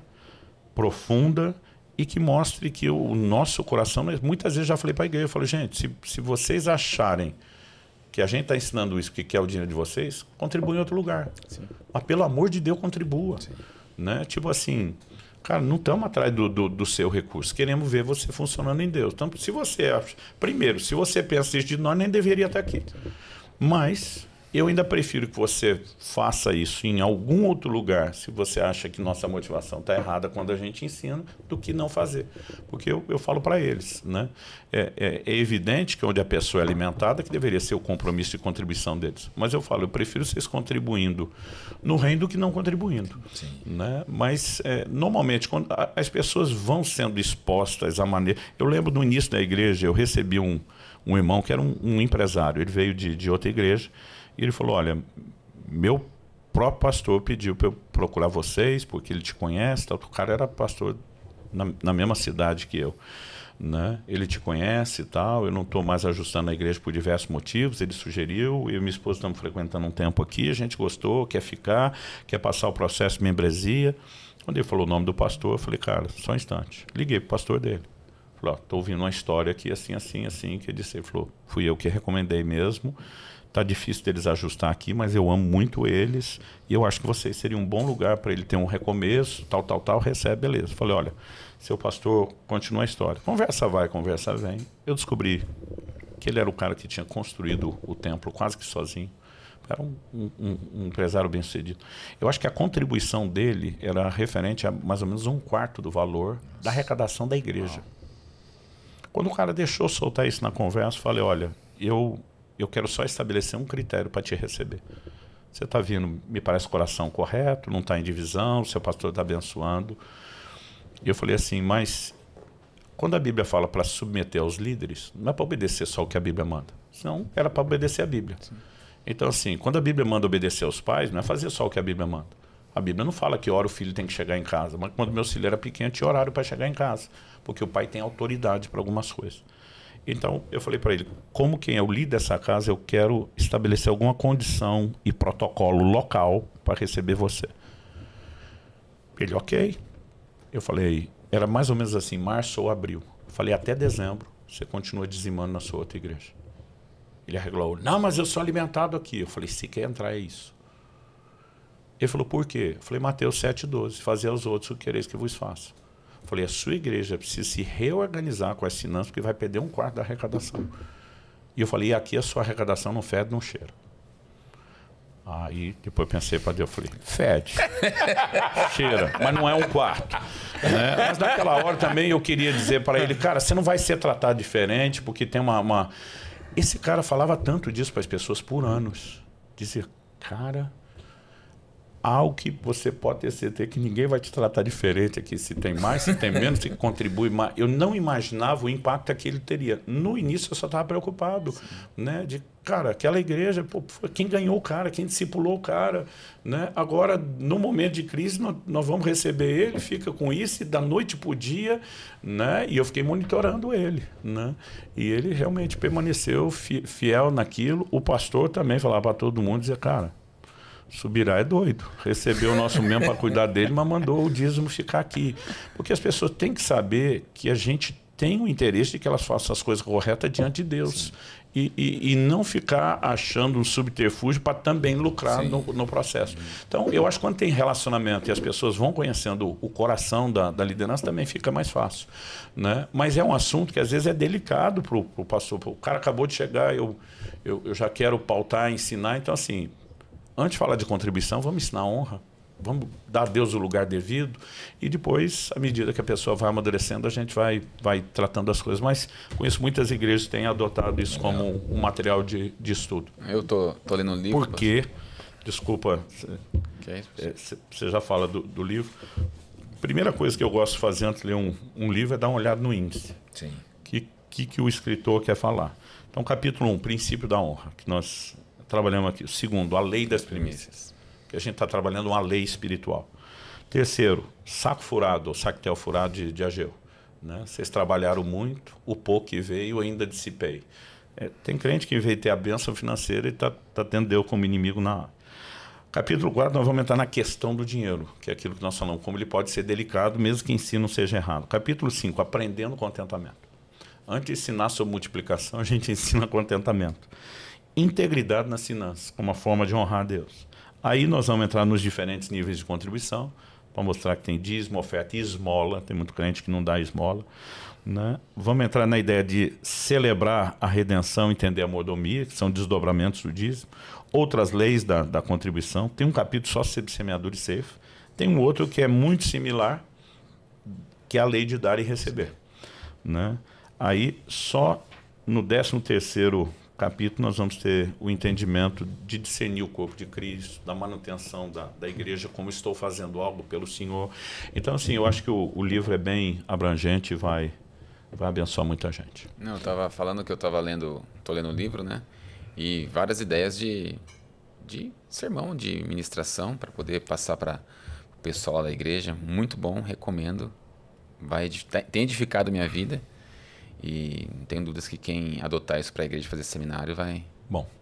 Speaker 1: profunda e que mostre que o nosso coração... Muitas vezes já falei para a igreja, eu falei, gente, se vocês acharem que a gente está ensinando isso, que quer o dinheiro de vocês, contribua em outro lugar. Sim. Mas pelo amor de Deus, contribua. Né? Tipo assim... Cara, não estamos atrás do seu recurso. Queremos ver você funcionando em Deus. Então, se você... Primeiro, se você pensa isso de nós, nem deveria estar aqui. Mas eu ainda prefiro que você faça isso em algum outro lugar, se você acha que nossa motivação está errada quando a gente ensina, do que não fazer. Porque eu falo para eles, né? É evidente que onde a pessoa é alimentada, que deveria ser o compromisso de contribuição deles. Mas eu falo, eu prefiro vocês contribuindo no reino do que não contribuindo. Né? Mas, normalmente, quando as pessoas vão sendo expostas à maneira... Eu lembro no início da igreja, eu recebi um irmão que era um empresário, ele veio de outra igreja, e ele falou, olha, meu próprio pastor pediu para eu procurar vocês, porque ele te conhece, tal. O cara era pastor na mesma cidade que eu. Né? Ele te conhece e tal, eu não estou mais ajustando a igreja por diversos motivos, ele sugeriu, eu e minha esposa estamos frequentando um tempo aqui, a gente gostou, quer ficar, quer passar o processo de membresia. Quando ele falou o nome do pastor, eu falei, cara, só um instante. Liguei para o pastor dele. Falei, estou ouvindo uma história aqui, assim, assim, assim, que ele disse. Ele falou, fui eu que recomendei mesmo, tá difícil deles ajustar aqui, mas eu amo muito eles e eu acho que vocês seriam um bom lugar para ele ter um recomeço, tal, recebe, beleza. Falei, olha, seu pastor, continua a história. Conversa vai, conversa vem. Eu descobri que ele era o cara que tinha construído o templo quase que sozinho. Era um empresário bem-sucedido. Eu acho que a contribuição dele era referente a mais ou menos 1/4 do valor da arrecadação da igreja. Quando o cara deixou soltar isso na conversa, eu falei, olha, eu quero só estabelecer um critério para te receber. Você está vindo, me parece o coração correto, não está em divisão, o seu pastor está abençoando. E eu falei assim, mas quando a Bíblia fala para submeter aos líderes, não é para obedecer só o que a Bíblia manda. Senão era para obedecer a Bíblia. Sim. Então assim, quando a Bíblia manda obedecer aos pais, não é fazer só o que a Bíblia manda. A Bíblia não fala que hora o filho tem que chegar em casa, mas quando meu filho era pequeno tinha horário para chegar em casa, porque o pai tem autoridade para algumas coisas. Então eu falei para ele, como quem é o líder dessa casa, eu quero estabelecer alguma condição e protocolo local para receber você. Ele, ok. Eu falei, era mais ou menos assim, março ou abril. Eu falei, até dezembro você continua dizimando na sua outra igreja. Ele arreglou, não, mas eu sou alimentado aqui. Eu falei, se quer entrar é isso. Ele falou, por quê? Eu falei, Mateus 7,12, fazer aos outros o que quereis que vos faça. Eu falei, a sua igreja precisa se reorganizar com as finanças, porque vai perder 1/4 da arrecadação. E eu falei, e aqui a sua arrecadação não fede, não cheira. Aí depois eu pensei para Deus, eu falei, fede, cheira, mas não é 1/4. Né? Mas naquela hora também eu queria dizer para ele, cara, você não vai ser tratado diferente, porque tem uma... Esse cara falava tanto disso para as pessoas por anos. Dizer, cara, algo que você pode ter certeza que ninguém vai te tratar diferente aqui, se tem mais, se tem menos, se contribui mais. Eu não imaginava o impacto que ele teria. No início eu só estava preocupado, né? De, cara, aquela igreja, pô, quem ganhou o cara, quem discipulou o cara, né? Agora, no momento de crise, nós vamos receber ele, fica com isso, e da noite para o dia, né? E eu fiquei monitorando ele, né? E ele realmente permaneceu fiel naquilo. O pastor também falava para todo mundo, dizia, cara, Subirá é doido. Recebeu o nosso membro para cuidar dele, mas mandou o dízimo ficar aqui. Porque as pessoas têm que saber que a gente tem o interesse de que elas façam as coisas corretas diante de Deus. E não ficar achando um subterfúgio para também lucrar no processo. Então, eu acho que quando tem relacionamento e as pessoas vão conhecendo o coração da liderança, também fica mais fácil. Né? Mas é um assunto que às vezes é delicado para o pastor. O cara acabou de chegar, eu já quero pautar, ensinar. Então, assim, antes de falar de contribuição, vamos ensinar a honra. Vamos dar a Deus o lugar devido e depois, à medida que a pessoa vai amadurecendo, a gente vai tratando as coisas. Mas conheço muitas igrejas que têm adotado isso como um material de estudo.
Speaker 3: Eu tô lendo um livro.
Speaker 1: Por quê? Desculpa, você já fala do livro. Primeira coisa que eu gosto de fazer antes de ler um livro é dar uma olhada no índice.
Speaker 2: Sim.
Speaker 1: Que o escritor quer falar. Então, capítulo 1, princípio da honra, que nós trabalhamos aqui. O segundo, a lei das primícias, que a gente está trabalhando uma lei espiritual. Terceiro, saco furado, ou saquetel furado de Ageu. Né? Vocês trabalharam muito, o pouco que veio ainda dissipei. Tem crente que veio ter a bênção financeira e está tendo Deus como inimigo na área. Capítulo 4, nós vamos entrar na questão do dinheiro, que é aquilo que nós falamos, como ele pode ser delicado, mesmo que ensino seja errado. Capítulo 5, aprendendo contentamento. Antes de ensinar sobre multiplicação, a gente ensina contentamento. Integridade nas finanças, como uma forma de honrar a Deus. Aí nós vamos entrar nos diferentes níveis de contribuição, para mostrar que tem dízimo, oferta e esmola. Tem muito crente que não dá esmola. Né? Vamos entrar na ideia de celebrar a redenção, entender a mordomia, que são desdobramentos do dízimo. Outras leis da contribuição. Tem um capítulo só sobre semeadura e ceifa. Tem um outro que é muito similar, que é a lei de dar e receber. Né? Aí, só no 13º capítulo, nós vamos ter o entendimento de discernir o corpo de Cristo, da manutenção da igreja, como estou fazendo algo pelo Senhor. Então, assim, eu acho que o livro é bem abrangente e vai abençoar muita gente.
Speaker 3: Não, eu estava falando que eu estou lendo um livro, né? E várias ideias de sermão, de ministração, para poder passar para o pessoal da igreja. Muito bom, recomendo. Tem edificado minha vida. E não tenho dúvidas que quem adotar isso para a igreja fazer seminário vai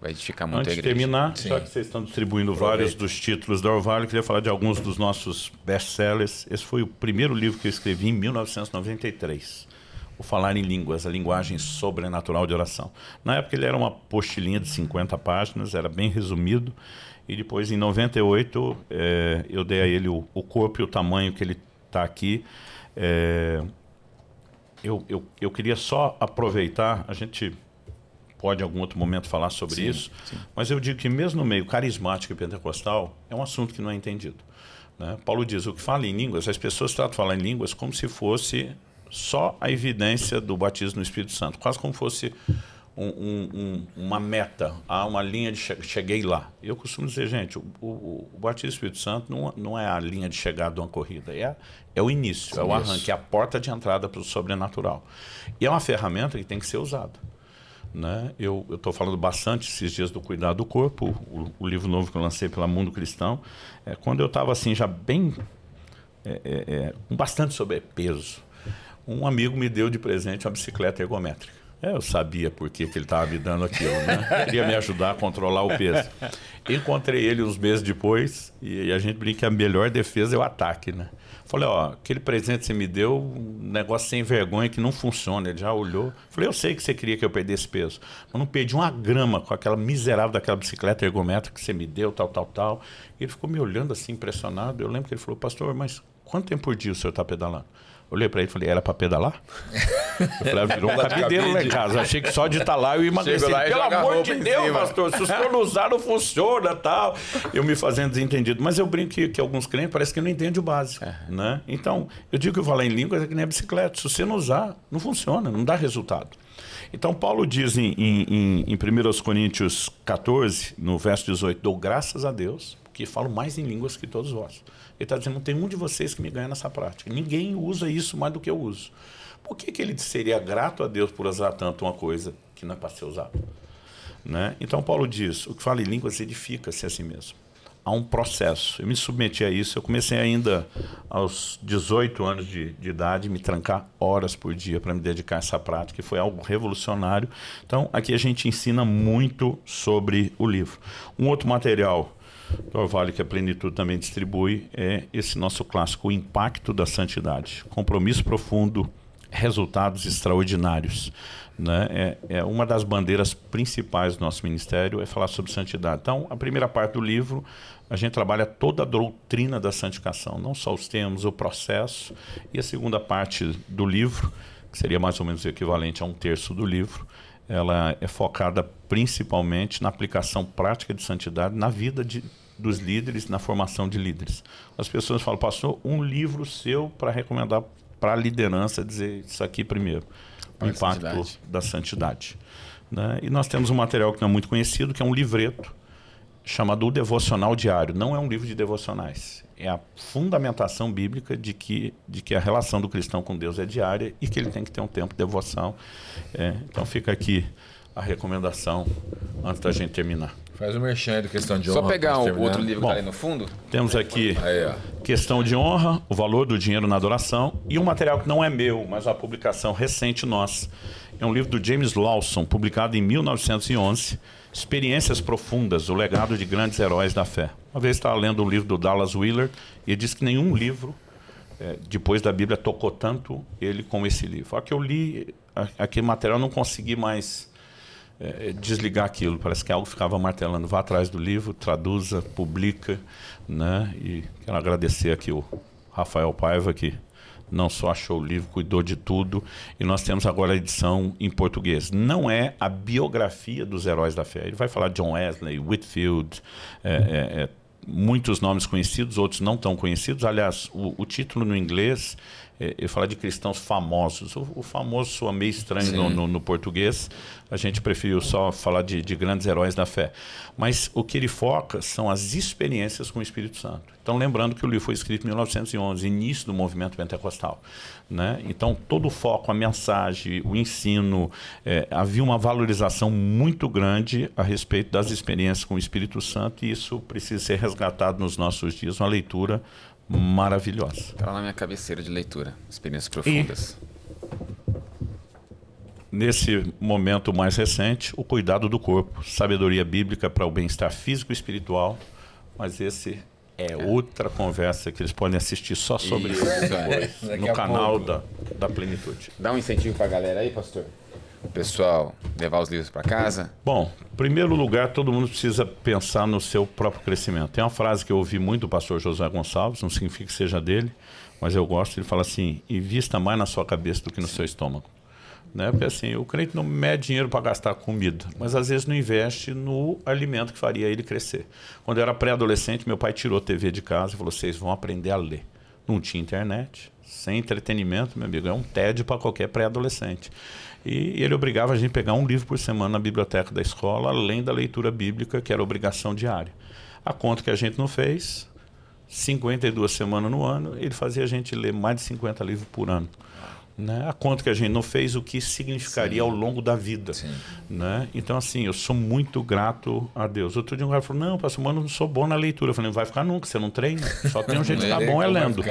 Speaker 3: edificar muito a igreja.
Speaker 1: Antes de terminar, já que vocês estão distribuindo vários dos títulos da Orvalho, eu queria falar de alguns dos nossos best-sellers. Esse foi o primeiro livro que eu escrevi em 1993. o falar em línguas, a linguagem sobrenatural de oração. Na época ele era uma apostilinha de 50 páginas, era bem resumido, e depois em 98 eu dei a ele o corpo e o tamanho que ele está aqui. Eu queria só aproveitar, a gente pode em algum outro momento falar sobre isso, mas eu digo que mesmo no meio carismático e pentecostal é um assunto que não é entendido, né? Paulo diz, o que fala em línguas, as pessoas tratam de falar em línguas como se fosse só a evidência do batismo no Espírito Santo, quase como fosse uma meta, uma linha de cheguei lá. Eu costumo dizer, gente, o batismo no Espírito Santo não é a linha de chegada de uma corrida, é o início, é o arranque, é a porta de entrada para o sobrenatural. E é uma ferramenta que tem que ser usada, né? Eu estou falando bastante esses dias do cuidado do corpo, o livro novo que eu lancei pela Mundo Cristão, quando eu estava assim já bem, com bastante sobrepeso, um amigo me deu de presente uma bicicleta ergométrica. Eu sabia por que ele estava me dando aquilo, né? Queria me ajudar a controlar o peso. Encontrei ele uns meses depois e a gente brinca que a melhor defesa é o ataque, né? Falei, ó, aquele presente que você me deu, um negócio sem vergonha que não funciona. Ele já olhou. Falei, eu sei que você queria que eu perdesse peso, mas não perdi uma grama com aquela miserável daquela bicicleta ergométrica que você me deu, tal. E ele ficou me olhando assim, impressionado. Eu lembro que ele falou, pastor, mas quanto tempo por dia o senhor está pedalando? Olhei para ele e falei, era para pedalar? Eu falei, virou um cabideiro lá em casa. Achei que só de estar lá eu emagreci. Pelo amor de Deus, pastor, se o senhor não usar, não funciona, tal. Eu me fazendo desentendido. Mas eu brinco que alguns clientes parece que não entendem o básico, né? Então, eu digo que falar em línguas é que nem a bicicleta. Se você não usar, não funciona, não dá resultado. Então, Paulo diz em 1 Coríntios 14, no verso 18, dou graças a Deus, que falo mais em línguas que todos vós. Ele está dizendo, não tem um de vocês que me ganha nessa prática. Ninguém usa isso mais do que eu uso. Por que ele seria grato a Deus por usar tanto uma coisa que não é para ser usada? Né? Então Paulo diz, o que fala em línguas edifica-se a si mesmo. Há um processo. Eu me submeti a isso. Eu comecei ainda aos 18 anos de idade, me trancar horas por dia para me dedicar a essa prática, e foi algo revolucionário. Então aqui a gente ensina muito sobre o livro. Um outro material do Orvalho que a Plenitude também distribui é esse nosso clássico, O Impacto da Santidade. Compromisso profundo, resultados extraordinários, né? É uma das bandeiras principais do nosso ministério, é falar sobre santidade. Então, a primeira parte do livro, a gente trabalha toda a doutrina da santificação, não só os termos, o processo. E a segunda parte do livro, que seria mais ou menos o equivalente a 1/3 do livro, ela é focada principalmente na aplicação prática de santidade na vida dos líderes, na formação de líderes. As pessoas falam, pastor, um livro seu para recomendar para a liderança, dizer isso aqui primeiro, o impacto da santidade. Né? E nós temos um material que não é muito conhecido, que é um livreto chamado O Devocional Diário. Não é um livro de devocionais, é a fundamentação bíblica de que a relação do cristão com Deus é diária e que ele tem que ter um tempo de devoção. Então fica aqui a recomendação antes da gente terminar.
Speaker 2: Faz o merchan do Questão de Honra.
Speaker 3: Só pegar o outro livro que está ali no fundo.
Speaker 1: Temos aqui Questão de Honra, o valor do dinheiro na adoração, e um material que não é meu, mas uma publicação recente nossa. É um livro do James Lawson, publicado em 1911, Experiências Profundas, o legado de grandes heróis da fé. Uma vez estava lendo um livro do Dallas Willard e ele disse que nenhum livro, depois da Bíblia, tocou tanto ele como esse livro. Só que eu li aquele material, não consegui mais desligar aquilo. Parece que algo ficava martelando. Vá atrás do livro, traduza, publica, né? E quero agradecer aqui o Rafael Paiva, que não só achou o livro, cuidou de tudo. E nós temos agora a edição em português. Não é a biografia dos heróis da fé. Ele vai falar de John Wesley, Whitefield, muitos nomes conhecidos, outros não tão conhecidos. Aliás, o título no inglês, ele fala de cristãos famosos. O famoso soa meio estranho no português. A gente preferiu só falar de grandes heróis da fé. Mas o que ele foca são as experiências com o Espírito Santo. Então, lembrando que o livro foi escrito em 1911, início do movimento pentecostal, né? Então, todo o foco, a mensagem, o ensino, havia uma valorização muito grande a respeito das experiências com o Espírito Santo, e isso precisa ser resgatado nos nossos dias. Uma leitura maravilhosa.
Speaker 3: Está lá na minha cabeceira de leitura, Experiências Profundas.
Speaker 1: Nesse momento mais recente, o cuidado do corpo, sabedoria bíblica para o bem-estar físico e espiritual, mas esse é outra conversa que eles podem assistir só sobre isso depois, no canal da da plenitude.
Speaker 3: Dá um incentivo para a galera aí, pastor. O pessoal levar os livros para casa.
Speaker 1: Bom, em primeiro lugar, todo mundo precisa pensar no seu próprio crescimento. Tem uma frase que eu ouvi muito do pastor José Gonçalves, não significa que seja dele, mas eu gosto, ele fala assim: invista mais na sua cabeça do que no seu estômago. Né? Porque assim, o crente não mede dinheiro para gastar comida, mas às vezes não investe no alimento que faria ele crescer. Quando eu era pré-adolescente, meu pai tirou a TV de casa e falou: vocês vão aprender a ler. Não tinha internet, sem entretenimento, meu amigo, é um tédio para qualquer pré-adolescente. E ele obrigava a gente a pegar um livro por semana na biblioteca da escola, além da leitura bíblica, que era obrigação diária. A conta que a gente não fez, 52 semanas no ano, ele fazia a gente ler mais de 50 livros por ano. Né? A conta que a gente não fez, o que significaria ao longo da vida. Né? Então, assim, eu sou muito grato a Deus. Outro dia um cara falou: não, pastor, mano, eu não sou bom na leitura. Eu falei: não vai ficar nunca, você não treina. Só tem um jeito de ficar bom, é lendo.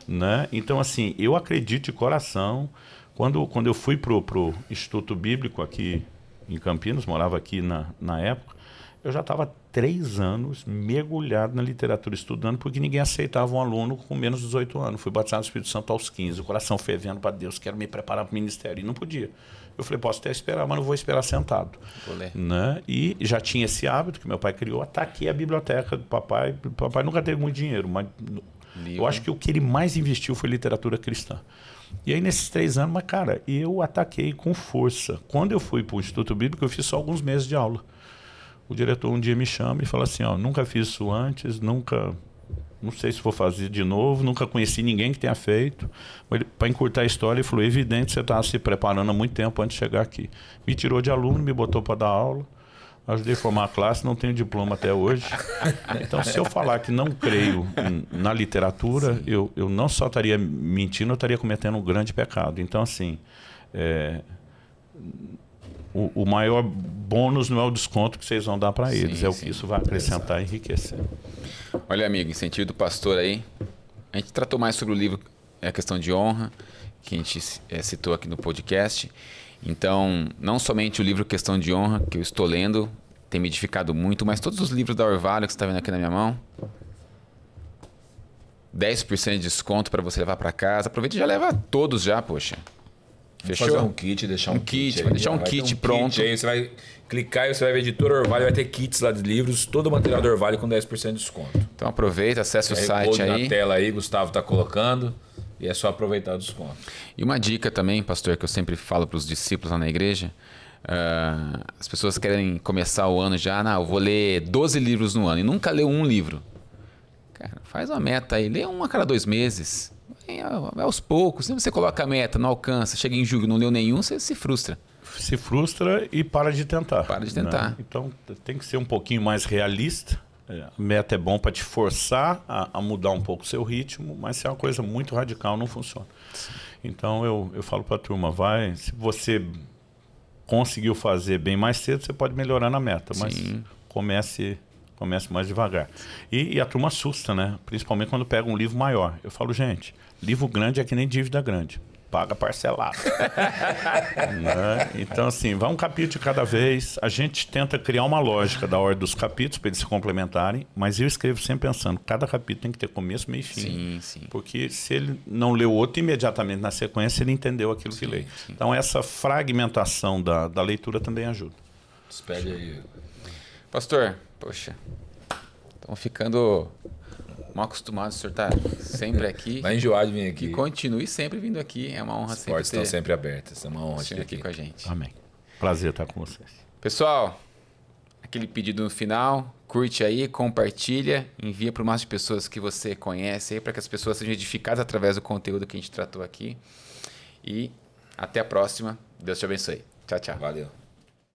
Speaker 1: Né? Então, assim, eu acredito de coração. Quando eu fui pro Instituto Bíblico aqui em Campinas, morava aqui na época, eu já estava 3 anos mergulhado na literatura, estudando, porque ninguém aceitava um aluno com menos de 18 anos. Fui batizado no Espírito Santo aos 15, o coração fervendo para Deus, quero me preparar para o ministério. E não podia. Eu falei: posso até esperar, mas não vou esperar sentado.
Speaker 3: Vou ler.
Speaker 1: Né? E já tinha esse hábito que meu pai criou, ataquei a biblioteca do papai. O papai nunca teve muito dinheiro, mas eu acho que o que ele mais investiu foi literatura cristã. E aí, nesses 3 anos, mas cara, eu ataquei com força. Quando eu fui para o Instituto Bíblico, eu fiz só alguns meses de aula. O diretor um dia me chama e fala assim: ó, nunca fiz isso antes, nunca, não sei se vou fazer de novo, nunca conheci ninguém que tenha feito. Para encurtar a história, ele falou: evidente, você estava se preparando há muito tempo antes de chegar aqui. Me tirou de aluno, me botou para dar aula, ajudei a formar a classe, não tenho diploma até hoje. Então, se eu falar que não creio na literatura, eu não só estaria mentindo, eu estaria cometendo um grande pecado. Então, assim, o maior bônus não é o desconto que vocês vão dar para eles, é o que isso vai acrescentar e enriquecer.
Speaker 3: Olha, amigo, incentivo do pastor aí. A gente tratou mais sobre o livro, a questão de honra, que a gente citou aqui no podcast. Então, não somente o livro Questão de Honra, que eu estou lendo, tem me edificado muito, mas todos os livros da Orvalho que você está vendo aqui na minha mão. 10% de desconto para você levar para casa. Aproveita e já leva todos já, poxa. Fechou?
Speaker 2: Fazer um kit, deixar um kit.
Speaker 3: Vai deixar um kit pronto.
Speaker 2: Kit aí você vai clicar e você vai ver Editora Orvalho, vai ter kits lá de livros, todo o material do Orvalho com 10% de desconto.
Speaker 3: Então aproveita, acessa o site aí.
Speaker 2: Na tela aí, Gustavo está colocando. E é só aproveitar o desconto.
Speaker 3: E uma dica também, pastor, que eu sempre falo para os discípulos lá na igreja. As pessoas querem começar o ano já, eu vou ler 12 livros no ano e nunca leu um livro. Cara, faz uma meta aí, lê um a cada 2 meses. Vai aos poucos. Se você coloca a meta, não alcança, chega em julho, não leu nenhum, você se frustra.
Speaker 1: Se frustra e para de tentar.
Speaker 3: Para de tentar.
Speaker 1: Né? Então tem que ser um pouquinho mais realista. A meta é bom para te forçar a mudar um pouco o seu ritmo, mas se é uma coisa muito radical, não funciona. Então eu falo para a turma: se você conseguiu fazer bem mais cedo, você pode melhorar na meta, mas comece mais devagar. E a turma assusta, né? Principalmente quando pega um livro maior. Eu falo: gente, livro grande é que nem dívida grande. Paga parcelado. Né? Então, assim, vai um capítulo de cada vez. A gente tenta criar uma lógica da ordem dos capítulos para eles se complementarem, mas eu escrevo sempre pensando: cada capítulo tem que ter começo, meio e fim.
Speaker 3: Sim.
Speaker 1: Porque se ele não leu outro imediatamente na sequência, ele entendeu aquilo que lê. Então, essa fragmentação da leitura também ajuda.
Speaker 2: Despede aí.
Speaker 3: Pastor, poxa, estamos ficando mal acostumados, o senhor está sempre aqui.
Speaker 2: Vai enjoar de vir aqui.
Speaker 3: E continue sempre vindo aqui. É uma honra sempre ter. As
Speaker 2: portas estão sempre abertas. É uma honra
Speaker 3: ter aqui com a gente.
Speaker 1: Amém. Prazer estar com vocês.
Speaker 3: Pessoal, aquele pedido no final. Curte aí, compartilha, envia para o máximo de pessoas que você conhece aí, para que as pessoas sejam edificadas através do conteúdo que a gente tratou aqui. E até a próxima. Deus te abençoe. Tchau, tchau.
Speaker 2: Valeu.